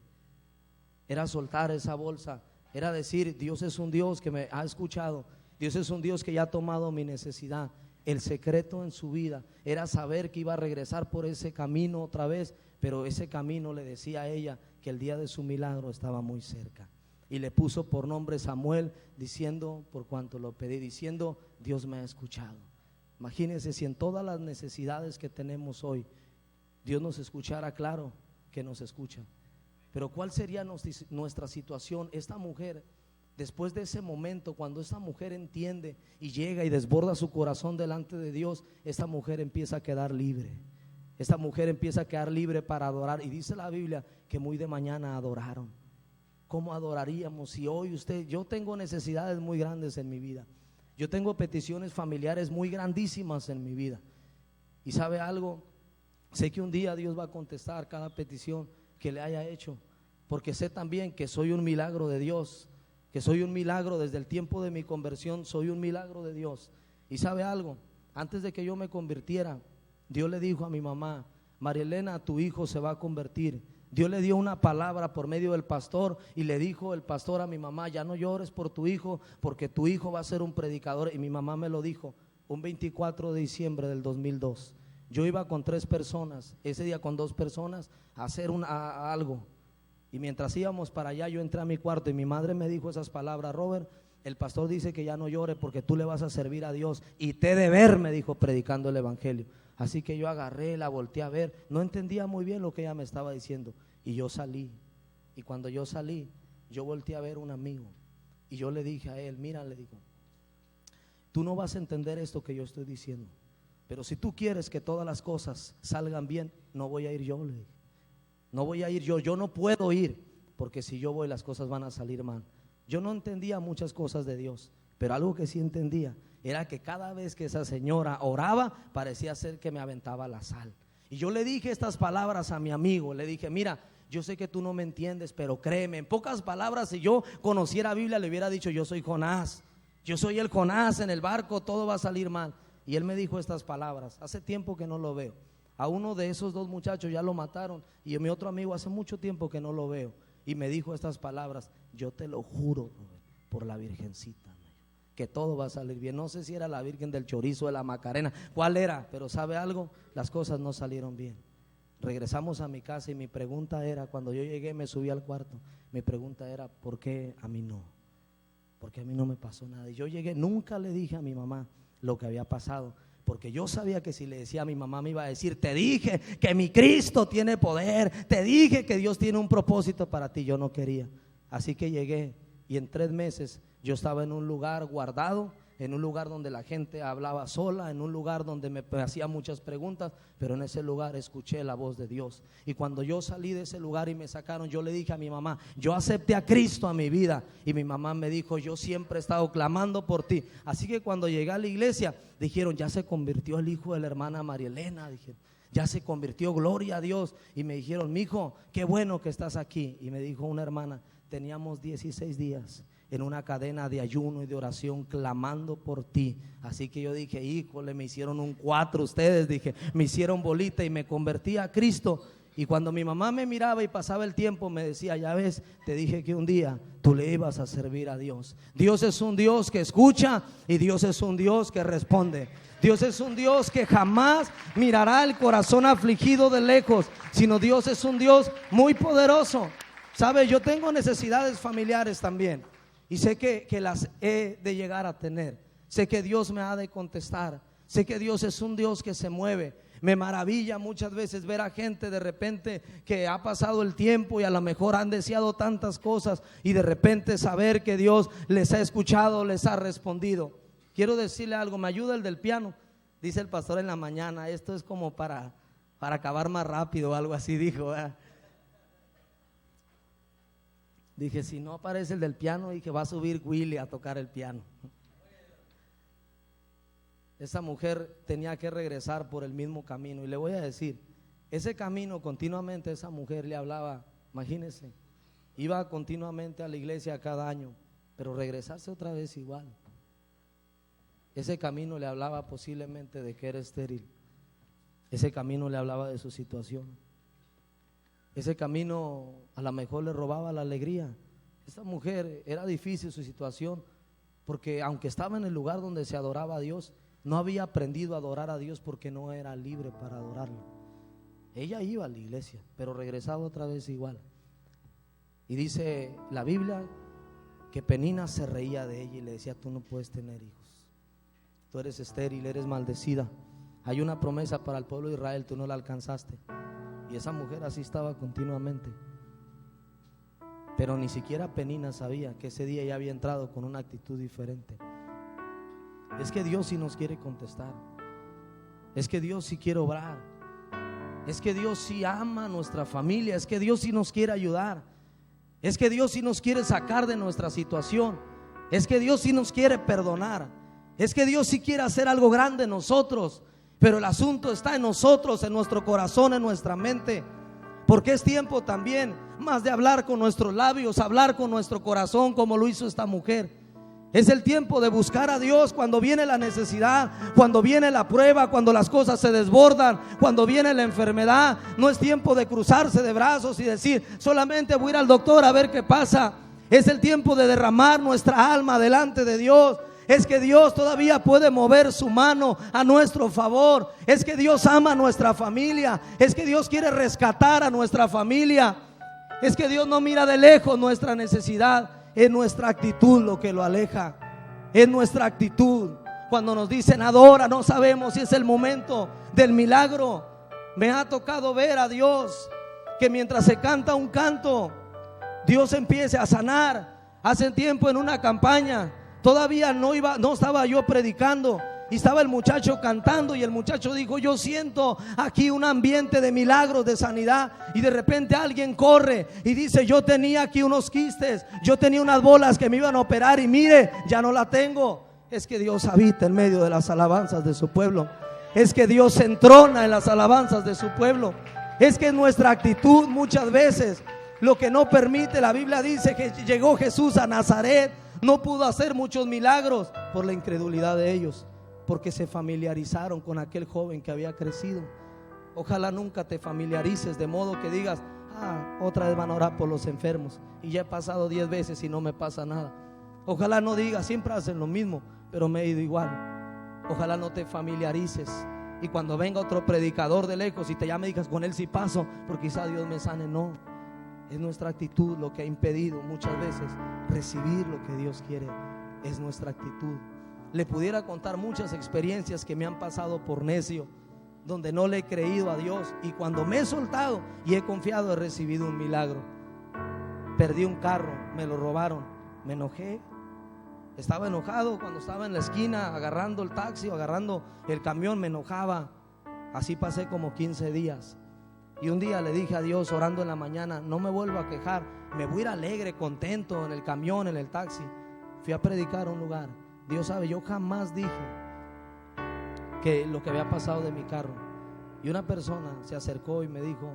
Era soltar esa bolsa, era decir: Dios es un Dios que me ha escuchado, Dios es un Dios que ya ha tomado mi necesidad. El secreto en su vida era saber que iba a regresar por ese camino otra vez, pero ese camino le decía a ella que el día de su milagro estaba muy cerca. Y le puso por nombre Samuel, diciendo: por cuanto lo pedí, diciendo: Dios me ha escuchado. Imagínense si en todas las necesidades que tenemos hoy Dios nos escuchara. Claro que nos escucha, pero ¿cuál sería nuestra situación? Esta mujer, después de ese momento, cuando esta mujer entiende y llega y desborda su corazón delante de Dios, esta mujer empieza a quedar libre. Esta mujer empieza a quedar libre para adorar. Y dice la Biblia que muy de mañana adoraron. ¿Cómo adoraríamos si hoy yo tengo necesidades muy grandes en mi vida? Yo tengo peticiones familiares muy grandísimas en mi vida. Y ¿sabe algo? Sé que un día Dios va a contestar cada petición que le haya hecho, porque sé también que soy un milagro de Dios, que soy un milagro desde el tiempo de mi conversión, soy un milagro de Dios. Y ¿sabe algo? Antes de que yo me convirtiera, Dios le dijo a mi mamá: María Elena, tu hijo se va a convertir. Dios le dio una palabra por medio del pastor, y le dijo el pastor a mi mamá: ya no llores por tu hijo, porque tu hijo va a ser un predicador. Y mi mamá me lo dijo un 24 de diciembre del 2002. Yo iba con 3 personas, ese día con 2 personas a hacer algo. Y mientras íbamos para allá, yo entré a mi cuarto y mi madre me dijo esas palabras: Robert, el pastor dice que ya no llore porque tú le vas a servir a Dios y te he de ver, me dijo, predicando el evangelio. Así que yo agarré, la volteé a ver, no entendía muy bien lo que ella me estaba diciendo, y yo salí. Y cuando yo salí, yo volteé a ver a un amigo y yo le dije a él: mira, le digo, tú no vas a entender esto que yo estoy diciendo, pero si tú quieres que todas las cosas salgan bien, no voy a ir yo, le dije. No voy a ir yo no puedo ir, porque si yo voy las cosas van a salir mal. Yo no entendía muchas cosas de Dios, pero algo que sí entendía era que cada vez que esa señora oraba, parecía ser que me aventaba la sal. Y yo le dije estas palabras a mi amigo, le dije: mira, yo sé que tú no me entiendes, pero créeme. En pocas palabras, si yo conociera Biblia, le hubiera dicho: yo soy Jonás, yo soy el Jonás en el barco, todo va a salir mal. Y él me dijo estas palabras. Hace tiempo que no lo veo. A uno de esos 2 muchachos ya lo mataron, y a mi otro amigo hace mucho tiempo que no lo veo, y me dijo estas palabras: yo te lo juro, Robert, por la Virgencita, que todo va a salir bien. No sé si era la Virgen del Chorizo, de la Macarena, cuál era, pero ¿sabe algo? Las cosas no salieron bien. Regresamos a mi casa y mi pregunta era, cuando yo llegué, me subí al cuarto, mi pregunta era: ¿por qué a mí no? ¿Por qué a mí no me pasó nada? Y yo llegué, nunca le dije a mi mamá lo que había pasado, porque yo sabía que si le decía a mi mamá me iba a decir: te dije que mi Cristo tiene poder, te dije que Dios tiene un propósito para ti. Yo no quería. Así que llegué, y en 3 meses yo estaba en un lugar guardado, en un lugar donde la gente hablaba sola, en un lugar donde me hacía muchas preguntas, pero en ese lugar escuché la voz de Dios. Y cuando yo salí de ese lugar y me sacaron, yo le dije a mi mamá: yo acepté a Cristo a mi vida. Y mi mamá me dijo: yo siempre he estado clamando por ti. Así que cuando llegué a la iglesia, dijeron: ya se convirtió el hijo de la hermana María Elena, dijeron, ya se convirtió, gloria a Dios. Y me dijeron: mijo, qué bueno que estás aquí. Y me dijo una hermana: teníamos 16 días en una cadena de ayuno y de oración clamando por ti. Así que yo dije: híjole, me hicieron un 4 ustedes, dije, me hicieron bolita y me convertí a Cristo. Y cuando mi mamá me miraba y pasaba el tiempo, me decía: ya ves, te dije que un día tú le ibas a servir a Dios. Dios es un Dios que escucha y Dios es un Dios que responde. Dios es un Dios que jamás mirará el corazón afligido de lejos, sino Dios es un Dios muy poderoso. ¿Sabe? Yo tengo necesidades familiares también, y sé que las he de llegar a tener. Sé que Dios me ha de contestar. Sé que Dios es un Dios que se mueve. Me maravilla muchas veces ver a gente de repente que ha pasado el tiempo y a lo mejor han deseado tantas cosas, y de repente saber que Dios les ha escuchado, les ha respondido. Quiero decirle algo, me ayuda el del piano. Dice el pastor en la mañana: esto es como para acabar más rápido o algo así, dijo, ¿eh? Dije: si no aparece el del piano, dije, va a subir Willy a tocar el piano. Esa mujer tenía que regresar por el mismo camino, y le voy a decir, ese camino continuamente esa mujer le hablaba. Imagínense, iba continuamente a la iglesia cada año, pero regresarse otra vez igual. Ese camino le hablaba posiblemente de que era estéril. Ese camino le hablaba de su situación. Ese camino a lo mejor le robaba la alegría. Esta mujer, era difícil su situación, porque aunque estaba en el lugar donde se adoraba a Dios, no había aprendido a adorar a Dios porque no era libre para adorarlo. Ella iba a la iglesia, pero regresaba otra vez igual. Y dice la Biblia que Penina se reía de ella y le decía: tú no puedes tener hijos, tú eres estéril, eres maldecida. Hay una promesa para el pueblo de Israel, tú no la alcanzaste. Y esa mujer así estaba continuamente. Pero ni siquiera Penina sabía que ese día ella había entrado con una actitud diferente. Es que Dios sí nos quiere contestar. Es que Dios sí quiere obrar. Es que Dios sí ama a nuestra familia. Es que Dios sí nos quiere ayudar. Es que Dios sí nos quiere sacar de nuestra situación. Es que Dios sí nos quiere perdonar. Es que Dios sí quiere hacer algo grande en nosotros. Pero el asunto está en nosotros, en nuestro corazón, en nuestra mente. Porque es tiempo también más de hablar con nuestros labios, hablar con nuestro corazón, como lo hizo esta mujer. Es el tiempo de buscar a Dios cuando viene la necesidad, cuando viene la prueba, cuando las cosas se desbordan, cuando viene la enfermedad. No es tiempo de cruzarse de brazos y decir: solamente voy a ir al doctor a ver qué pasa. Es el tiempo de derramar nuestra alma delante de Dios. Es que Dios todavía puede mover su mano a nuestro favor. Es que Dios ama a nuestra familia. Es que Dios quiere rescatar a nuestra familia. Es que Dios no mira de lejos nuestra necesidad. Es nuestra actitud lo que lo aleja. Es nuestra actitud. Cuando nos dicen adora, no sabemos si es el momento del milagro. Me ha tocado ver a Dios que mientras se canta un canto, Dios empiece a sanar. Hace tiempo en una campaña, todavía no estaba yo predicando, y estaba el muchacho cantando, y el muchacho dijo: yo siento aquí un ambiente de milagros, de sanidad. Y de repente alguien corre y dice: yo tenía aquí unos quistes, yo tenía unas bolas que me iban a operar, y mire, ya no la tengo. Es que Dios habita en medio de las alabanzas de su pueblo. Es que Dios se entrona en las alabanzas de su pueblo. Es que nuestra actitud muchas veces lo que no permite. La Biblia dice que llegó Jesús a Nazaret, no pudo hacer muchos milagros por la incredulidad de ellos, porque se familiarizaron con aquel joven que había crecido. Ojalá nunca te familiarices de modo que digas: otra vez van a orar por los enfermos, y ya he pasado 10 veces y no me pasa nada. Ojalá no digas: siempre hacen lo mismo, pero me he ido igual. Ojalá no te familiarices, y cuando venga otro predicador de lejos y te llame, digas: con él sí paso, porque quizá Dios me sane. No, es nuestra actitud lo que ha impedido muchas veces recibir lo que Dios quiere. Es nuestra actitud. Le pudiera contar muchas experiencias que me han pasado por necio, donde no le he creído a Dios, y cuando me he soltado y he confiado, he recibido un milagro. Perdí un carro, me lo robaron, me enojé Estaba enojado cuando estaba en la esquina agarrando el taxi o agarrando el camión, me enojaba. Así pasé como 15 días. Y un día le dije a Dios, orando en la mañana, no me vuelvo a quejar, me voy a ir alegre, contento en el camión, en el taxi. Fui a predicar a un lugar. Dios sabe, yo jamás dije que lo que había pasado de mi carro. Y una persona se acercó y me dijo,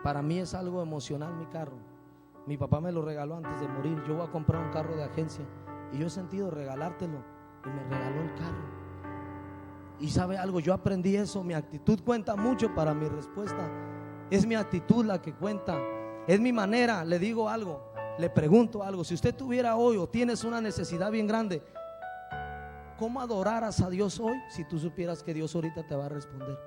para mí es algo emocional mi carro. Mi papá me lo regaló antes de morir. Yo voy a comprar un carro de agencia y yo he sentido regalártelo, y me regaló el carro. Y sabe algo, yo aprendí eso. Mi actitud cuenta mucho para mi respuesta. Es mi actitud la que cuenta, es mi manera. Le digo algo, le pregunto algo. Si usted tuviera hoy o tienes una necesidad bien grande, ¿cómo adoraras a Dios hoy si tú supieras que Dios ahorita te va a responder?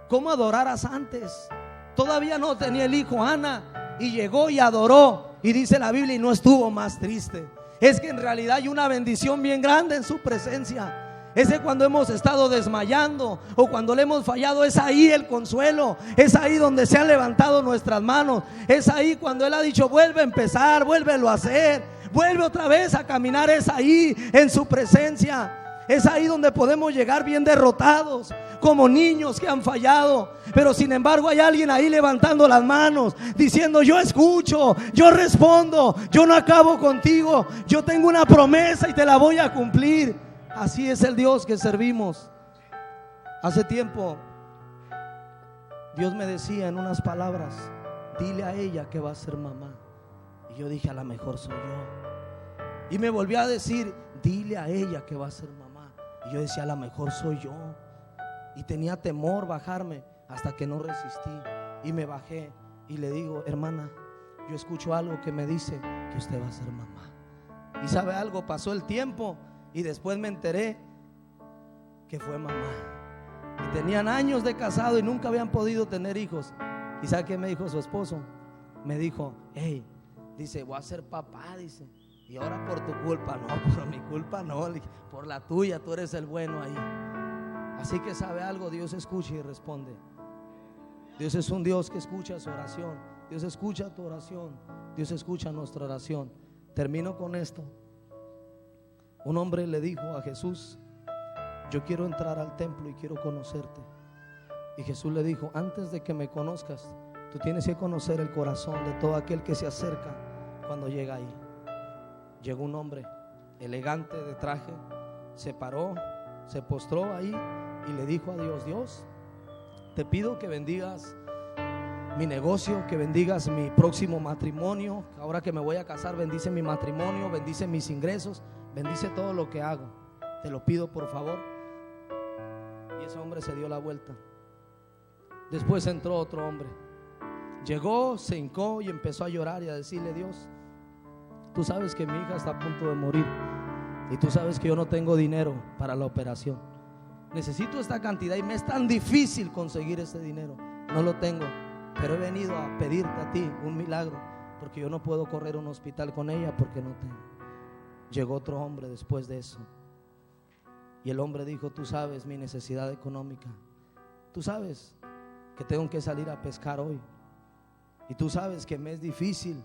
¿Cómo adoraras antes? Todavía no tenía el hijo Ana y llegó y adoró, y dice la Biblia, y no estuvo más triste. Es que en realidad hay una bendición bien grande en su presencia. Ese cuando hemos estado desmayando o cuando le hemos fallado, es ahí el consuelo. Es ahí donde se han levantado nuestras manos. Es ahí cuando Él ha dicho, vuelve a empezar, vuélvelo a hacer, vuelve otra vez a caminar. Es ahí en su presencia. Es ahí donde podemos llegar bien derrotados, como niños que han fallado, pero sin embargo hay alguien ahí levantando las manos, diciendo, yo escucho, yo respondo, yo no acabo contigo, yo tengo una promesa y te la voy a cumplir. Así es el Dios que servimos. Hace tiempo Dios me decía en unas palabras, dile a ella que va a ser mamá. Y yo dije, a lo mejor soy yo. Y me volvió a decir, dile a ella que va a ser mamá. Y yo decía, a lo mejor soy yo. Y tenía temor bajarme, hasta que no resistí y me bajé y le digo, hermana, yo escucho algo que me dice que usted va a ser mamá. Y sabe algo, pasó el tiempo y después me enteré que fue mamá. Y tenían años de casado y nunca habían podido tener hijos. ¿Y sabe qué me dijo su esposo? Me dijo, hey, dice, voy a ser papá, dice. Y ahora por tu culpa. No, por mi culpa no, por la tuya, tú eres el bueno ahí. Así que sabe algo, Dios escucha y responde. Dios es un Dios que escucha su oración. Dios escucha tu oración. Dios escucha nuestra oración. Termino con esto. Un hombre le dijo a Jesús, yo quiero entrar al templo y quiero conocerte. Y Jesús le dijo, antes de que me conozcas, tú tienes que conocer el corazón de todo aquel que se acerca cuando llega ahí. Llegó un hombre elegante de traje, se paró, se postró ahí y le dijo a Dios, Dios, te pido que bendigas mi negocio, que bendigas mi próximo matrimonio. Ahora que me voy a casar, bendice mi matrimonio, bendice mis ingresos, bendice todo lo que hago. Te lo pido por favor. Y ese hombre se dio la vuelta. Después entró otro hombre. Llegó, se hincó y empezó a llorar y a decirle, Dios, tú sabes que mi hija está a punto de morir y tú sabes que yo no tengo dinero para la operación. Necesito esta cantidad y me es tan difícil conseguir ese dinero. No lo tengo, pero he venido a pedirte a ti un milagro, porque yo no puedo correr a un hospital con ella porque no tengo. Llegó otro hombre después de eso y el hombre dijo, tú sabes mi necesidad económica, tú sabes que tengo que salir a pescar hoy y tú sabes que me es difícil,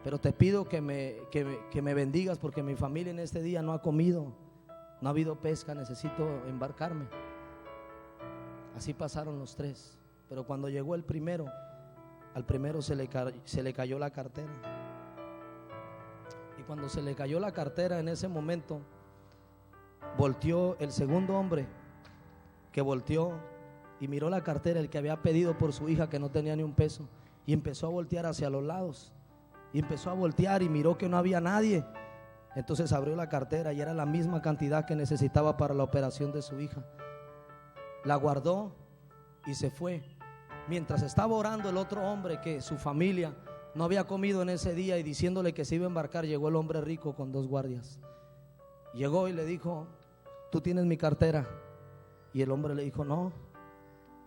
pero te pido que me bendigas porque mi familia en este día no ha comido, no ha habido pesca, necesito embarcarme. Así pasaron los tres, pero cuando llegó el primero, al primero se le cayó la cartera. Y cuando se le cayó la cartera, en ese momento volteó el segundo hombre, que volteó y miró la cartera, el que había pedido por su hija, que no tenía ni un peso, y empezó a voltear hacia los lados. Y empezó a voltear y miró que no había nadie. Entonces abrió la cartera y era la misma cantidad que necesitaba para la operación de su hija. La guardó y se fue. Mientras estaba orando el otro hombre, que su familia no había comido en ese día, y diciéndole que se iba a embarcar, llegó el hombre rico con 2 guardias. Llegó y le dijo, ¿tú tienes mi cartera? Y el hombre le dijo, no,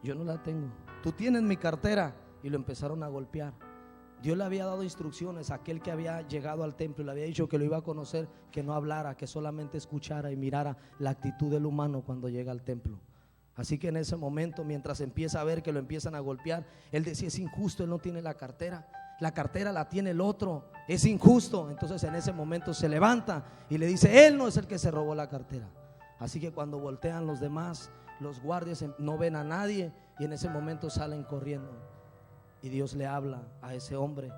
yo no la tengo. ¿Tú tienes mi cartera? Y lo empezaron a golpear. Dios le había dado instrucciones a aquel que había llegado al templo, le había dicho que lo iba a conocer, que no hablara, que solamente escuchara y mirara la actitud del humano cuando llega al templo. Así que en ese momento, mientras empieza a ver que lo empiezan a golpear, él decía, es injusto, él no tiene la cartera. la cartera la tiene el otro, es injusto. Entonces en ese momento se levanta y le dice: él no es el que se robó la cartera. Así que cuando voltean los demás, los guardias no ven a nadie y en ese momento salen corriendo. Y Dios le habla a ese hombre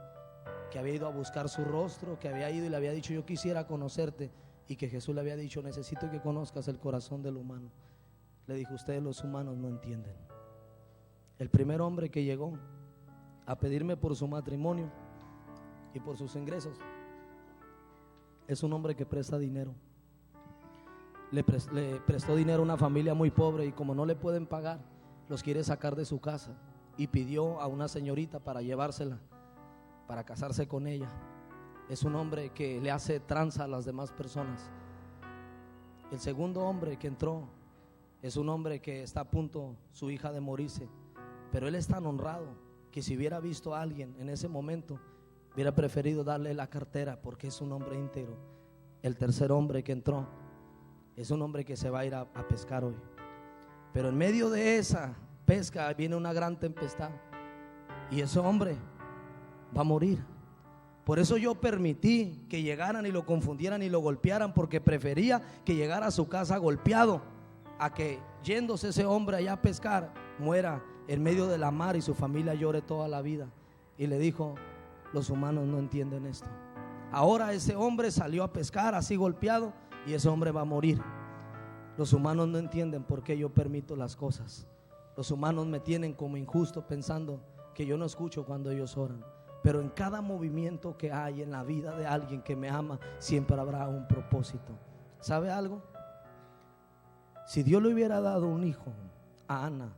que había ido a buscar su rostro, que había ido y le había dicho: yo quisiera conocerte. Y que Jesús le había dicho: necesito que conozcas el corazón del humano. Le dijo: ustedes los humanos no entienden. El primer hombre que llegó a pedirme por su matrimonio y por sus ingresos es un hombre que presta dinero. Le prestó dinero a una familia muy pobre y como no le pueden pagar, los quiere sacar de su casa, y pidió a una señorita para llevársela, para casarse con ella. Es un hombre que le hace tranza a las demás personas. El segundo hombre que entró es un hombre que está a punto, su hija, de morirse, pero él es tan honrado que si hubiera visto a alguien en ese momento, hubiera preferido darle la cartera porque es un hombre íntegro. El tercer hombre que entró es un hombre que se va a ir a pescar hoy, pero en medio de esa pesca viene una gran tempestad y ese hombre va a morir. Por eso yo permití que llegaran y lo confundieran y lo golpearan, porque prefería que llegara a su casa golpeado a que, yéndose ese hombre allá a pescar, muera en medio de la mar y su familia llore toda la vida. Y le dijo: los humanos no entienden esto. Ahora ese hombre salió a pescar así golpeado y ese hombre va a morir. Los humanos no entienden por qué yo permito las cosas. Los humanos me tienen como injusto, pensando que yo no escucho cuando ellos oran. Pero en cada movimiento que hay en la vida de alguien que me ama, siempre habrá un propósito. ¿Sabe algo? Si Dios le hubiera dado un hijo a Ana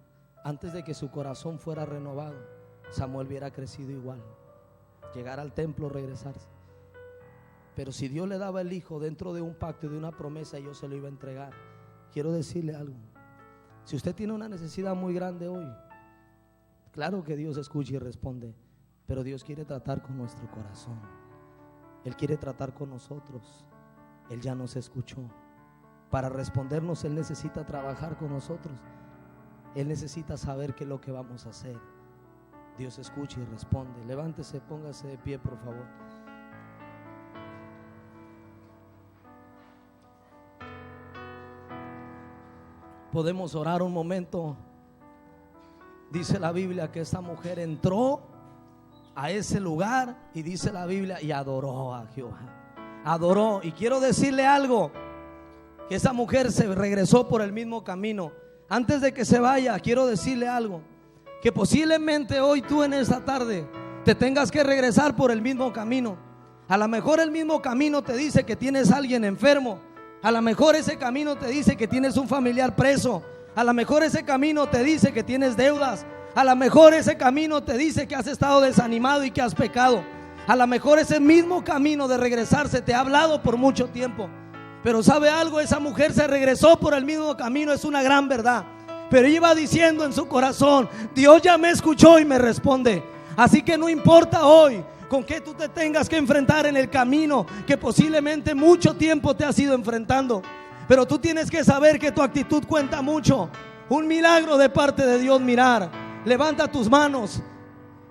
antes de que su corazón fuera renovado, Samuel hubiera crecido igual, llegar al templo, regresarse. Pero si Dios le daba el hijo dentro de un pacto y de una promesa, yo se lo iba a entregar. Quiero decirle algo: si usted tiene una necesidad muy grande hoy, claro que Dios escucha y responde, pero Dios quiere tratar con nuestro corazón. Él quiere tratar con nosotros. Él ya nos escuchó. Para respondernos, Él necesita trabajar con nosotros. Él necesita saber qué es lo que vamos a hacer. Dios escucha y responde. Levántese, póngase de pie, por favor. Podemos orar un momento. Dice la Biblia que esta mujer entró a ese lugar y dice la Biblia y adoró a Jehová. Adoró. Y quiero decirle algo, que esa mujer se regresó por el mismo camino. Antes de que se vaya, quiero decirle algo, que posiblemente hoy tú en esta tarde te tengas que regresar por el mismo camino. A lo mejor el mismo camino te dice que tienes a alguien enfermo. A lo mejor ese camino te dice que tienes un familiar preso. A lo mejor ese camino te dice que tienes deudas. A lo mejor ese camino te dice que has estado desanimado y que has pecado. A lo mejor ese mismo camino de regresarse te ha hablado por mucho tiempo. Pero ¿sabe algo? Esa mujer se regresó por el mismo camino, es una gran verdad. Pero iba diciendo en su corazón: Dios ya me escuchó y me responde. Así que no importa hoy con qué tú te tengas que enfrentar en el camino que posiblemente mucho tiempo te has ido enfrentando, pero tú tienes que saber que tu actitud cuenta mucho. Un milagro de parte de Dios mirar. Levanta tus manos.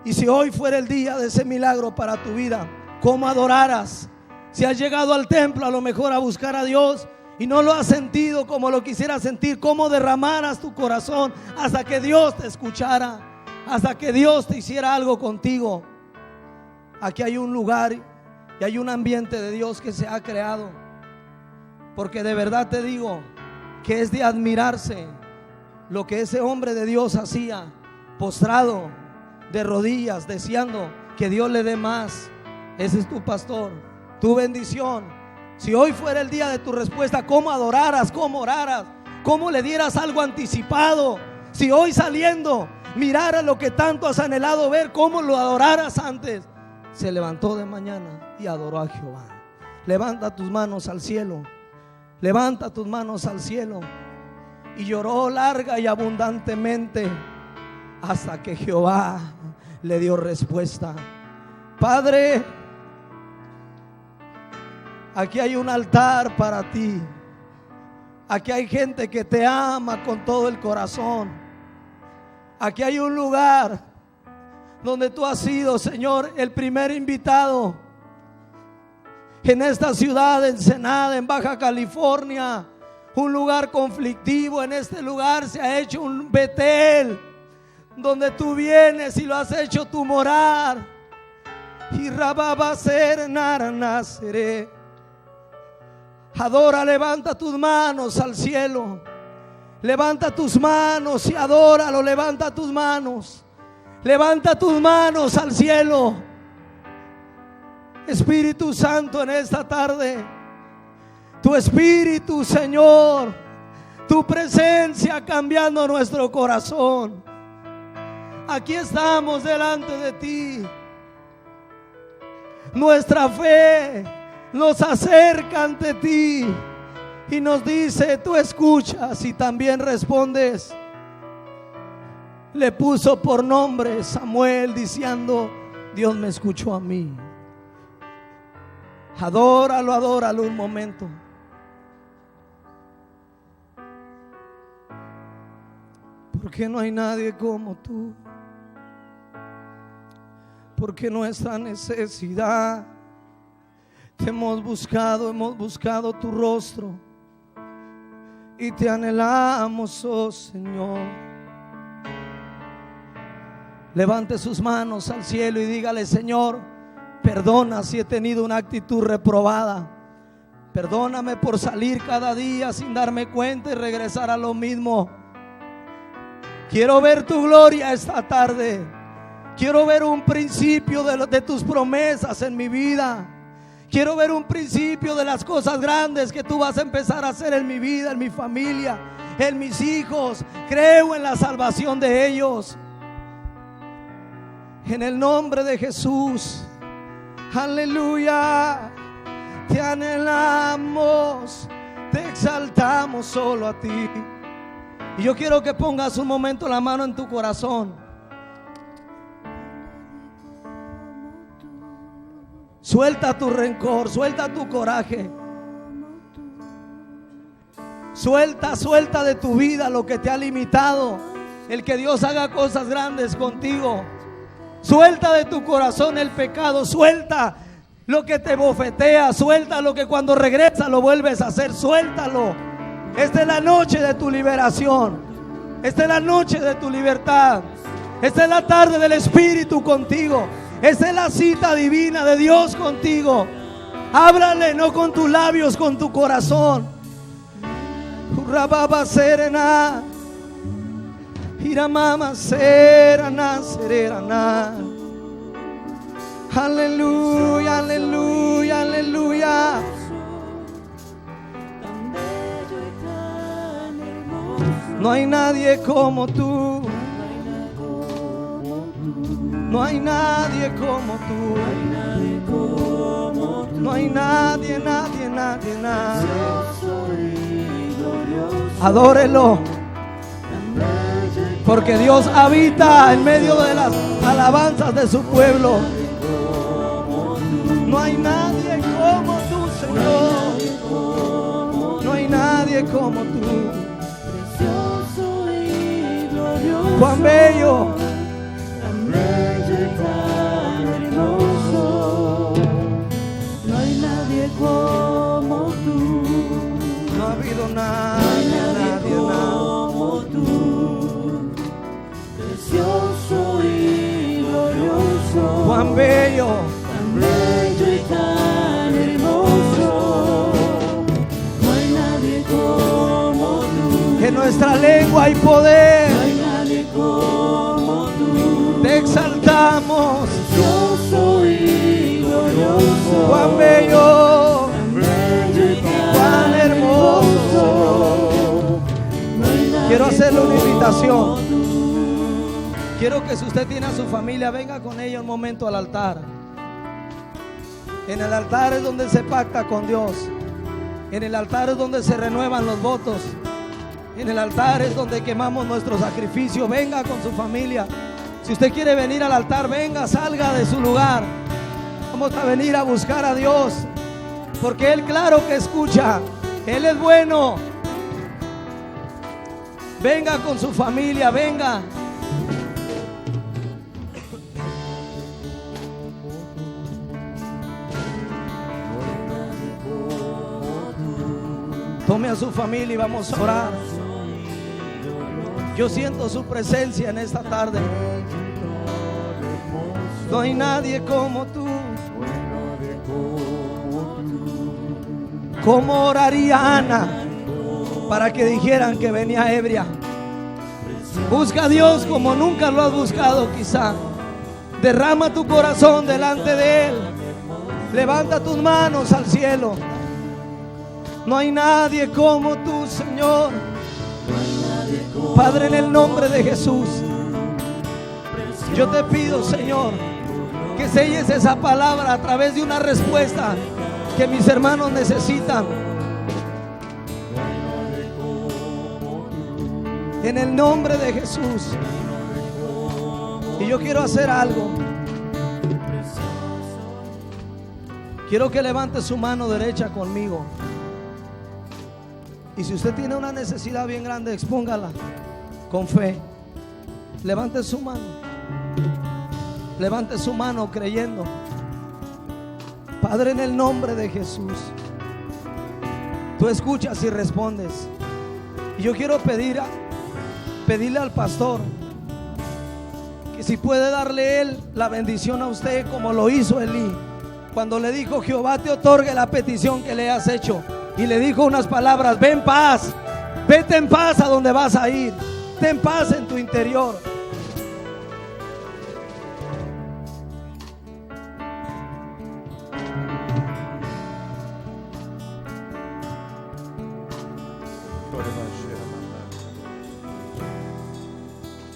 Y si hoy fuera el día de ese milagro para tu vida, ¿cómo adoraras? Si has llegado al templo a lo mejor a buscar a Dios y no lo has sentido como lo quisieras sentir, ¿cómo derramaras tu corazón hasta que Dios te escuchara, hasta que Dios te hiciera algo contigo? Aquí hay un lugar y hay un ambiente de Dios que se ha creado, porque de verdad te digo que es de admirarse lo que ese hombre de Dios hacía, postrado de rodillas, deseando que Dios le dé más. Ese es tu pastor, tu bendición. Si hoy fuera el día de tu respuesta, ¿cómo adoraras? ¿Cómo oraras? ¿Cómo le dieras algo anticipado? Si hoy saliendo miraras lo que tanto has anhelado ver, ¿cómo lo adoraras antes? Se levantó de mañana y adoró a Jehová. Levanta tus manos al cielo. Levanta tus manos al cielo. Y lloró larga y abundantemente hasta que Jehová le dio respuesta. Padre, aquí hay un altar para ti. Aquí hay gente que te ama con todo el corazón. Aquí hay un lugar donde tú has sido, Señor, el primer invitado en esta ciudad de Ensenada, en Baja California, un lugar conflictivo. En este lugar se ha hecho un Betel, donde tú vienes y lo has hecho tu morar. Y Rababa ser Naranacere. Adora, levanta tus manos al cielo. Levanta tus manos y adóralo. Levanta tus manos. Levanta tus manos al cielo. Espíritu Santo, en esta tarde, tu Espíritu, Señor, tu presencia cambiando nuestro corazón. Aquí estamos delante de ti. Nuestra fe nos acerca ante ti y nos dice: tú escuchas y también respondes. Le puso por nombre Samuel, diciendo: Dios me escuchó a mí. Adóralo, adóralo un momento. Porque no hay nadie como tú. Porque nuestra necesidad te hemos buscado tu rostro y te anhelamos, oh Señor. Levante sus manos al cielo y dígale: Señor, perdona si he tenido una actitud reprobada. Perdóname por salir cada día sin darme cuenta y regresar a lo mismo. Quiero ver tu gloria esta tarde. Quiero ver un principio de tus promesas en mi vida. Quiero ver un principio de las cosas grandes que tú vas a empezar a hacer en mi vida, en mi familia, en mis hijos. Creo en la salvación de ellos. En el nombre de Jesús. Aleluya. Te anhelamos, te exaltamos solo a ti. Y yo quiero que pongas un momento la mano en tu corazón. Suelta tu rencor, suelta tu coraje. Suelta de tu vida lo que te ha limitado el que Dios haga cosas grandes contigo. Suelta de tu corazón el pecado. Suelta lo que te bofetea. Suelta lo que cuando regresa lo vuelves a hacer. Suéltalo. Esta es la noche de tu liberación. Esta es la noche de tu libertad. Esta es la tarde del Espíritu contigo. Esta es la cita divina de Dios contigo. Háblale, no con tus labios, con tu corazón. Rababa serena, Hiramama serana, serena. Aleluya, aleluya, aleluya. No hay nadie como tú. No hay nadie como tú. No hay nadie, nadie, nadie, nadie. Adórelo. Porque Dios habita en medio de las alabanzas de su pueblo. No hay nadie como tú, Señor. No hay nadie como tú. Cuán bello. No hay nadie como tú. No ha habido nadie, nadie como tú. Precioso y glorioso. Cuán bello. Tan bello y tan hermoso. No hay nadie como tú. En nuestra lengua hay poder. No hay nadie como tú. Te exaltamos. Precioso y glorioso. Cuán bello. Tan bello y Cuán hermoso. No hay nadie. Quiero hacerle una invitación. Quiero que si usted tiene a su familia, venga con ella un momento al altar. En el altar es donde se pacta con Dios. En el altar es donde se renuevan los votos. En el altar es donde quemamos nuestro sacrificio. Venga con su familia. Si usted quiere venir al altar, venga, salga de su lugar. Vamos a venir a buscar a Dios, porque Él claro que escucha. Él es bueno. Venga con su familia, venga. Tome a su familia y vamos a orar. Yo siento su presencia en esta tarde. No hay nadie como tú. ¿Cómo oraría Ana para que dijeran que venía ebria? Busca a Dios como nunca lo has buscado quizá. Derrama tu corazón delante de Él. Levanta tus manos al cielo. No hay nadie como tú, Señor. Padre, en el nombre de Jesús, yo te pido, Señor, que selles esa palabra a través de una respuesta que mis hermanos necesitan. En el nombre de Jesús. Y yo quiero hacer algo. Quiero que levante su mano derecha conmigo. Y si usted tiene una necesidad bien grande, expóngala con fe. Levante su mano. Levante su mano creyendo. Padre, en el nombre de Jesús, tú escuchas y respondes. Y yo quiero pedirle al pastor que si puede darle él la bendición a usted como lo hizo Elí, cuando le dijo: Jehová te otorgue la petición que le has hecho. Y le dijo unas palabras: ve en paz, vete en paz a donde vas a ir, ten paz en tu interior.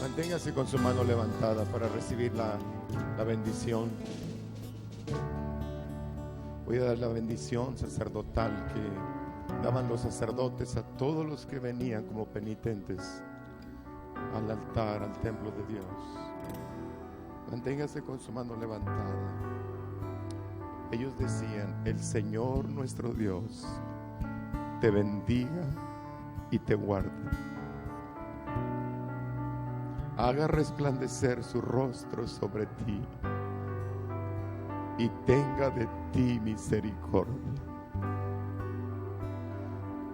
Manténgase con su mano levantada para recibir la bendición. Voy a dar la bendición sacerdotal que daban los sacerdotes a todos los que venían como penitentes al altar, al templo de Dios. Manténgase con su mano levantada. Ellos decían: el Señor nuestro Dios te bendiga y te guarde, haga resplandecer su rostro sobre ti y tenga de ti misericordia.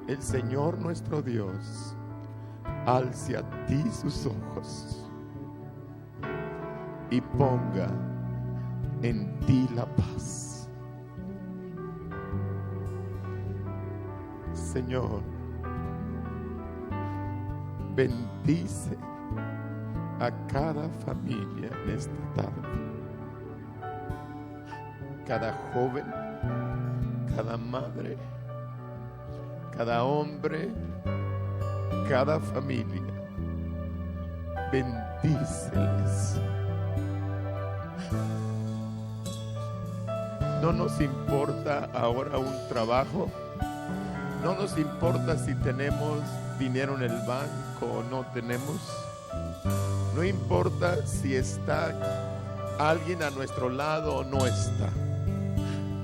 El Señor nuestro Dios alce a ti sus ojos y ponga en ti la paz. Señor, bendice a cada familia en esta tarde. Cada joven, cada madre, cada hombre, cada familia, bendíceles. No nos importa ahora un trabajo, no nos importa si tenemos dinero en el banco o no tenemos, no importa si está alguien a nuestro lado o no está.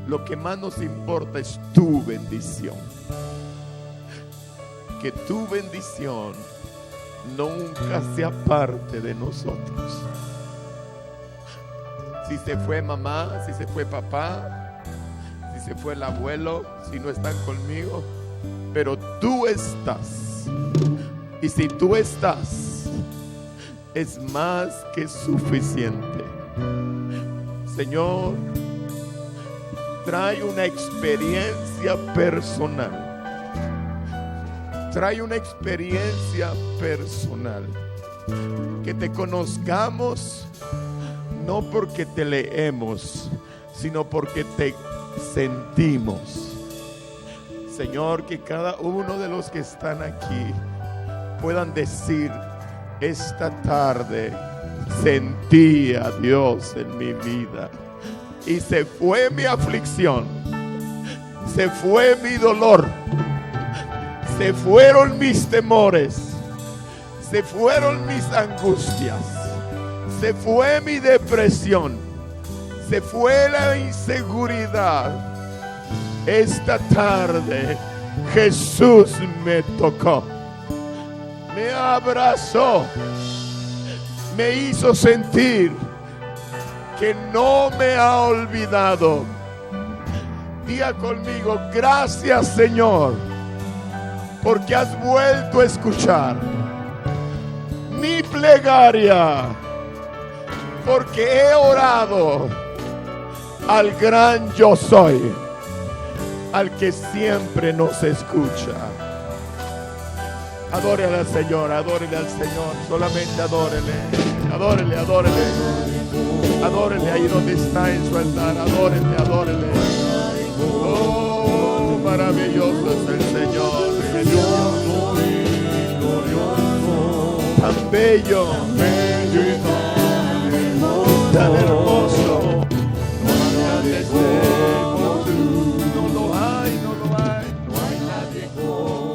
Lo que más nos importa es tu bendición. Que tu bendición nunca se aparte de nosotros. Si se fue mamá, si se fue papá, si se fue el abuelo, si no están conmigo, pero tú estás. Y si tú estás, es más que suficiente. Señor, trae una experiencia personal. Trae una experiencia personal. Que te conozcamos no porque te leemos, sino porque te sentimos. Señor, que cada uno de los que están aquí puedan decir: esta tarde sentí a Dios en mi vida y se fue mi aflicción, se fue mi dolor, se fueron mis temores, se fueron mis angustias, se fue mi depresión, se fue la inseguridad. Esta tarde Jesús me tocó, me abrazó, me hizo sentir que no me ha olvidado. Diga conmigo: gracias, Señor, porque has vuelto a escuchar mi plegaria, porque he orado al gran yo soy, al que siempre nos escucha. Adórele al Señor, adórele al Señor, solamente adórele, adórele, adórele, adórele ahí donde está en su altar, adórele, adórele. Oh, maravilloso es el Señor, tan bello, tan hermoso. No lo hay, no lo hay. No hay nadie como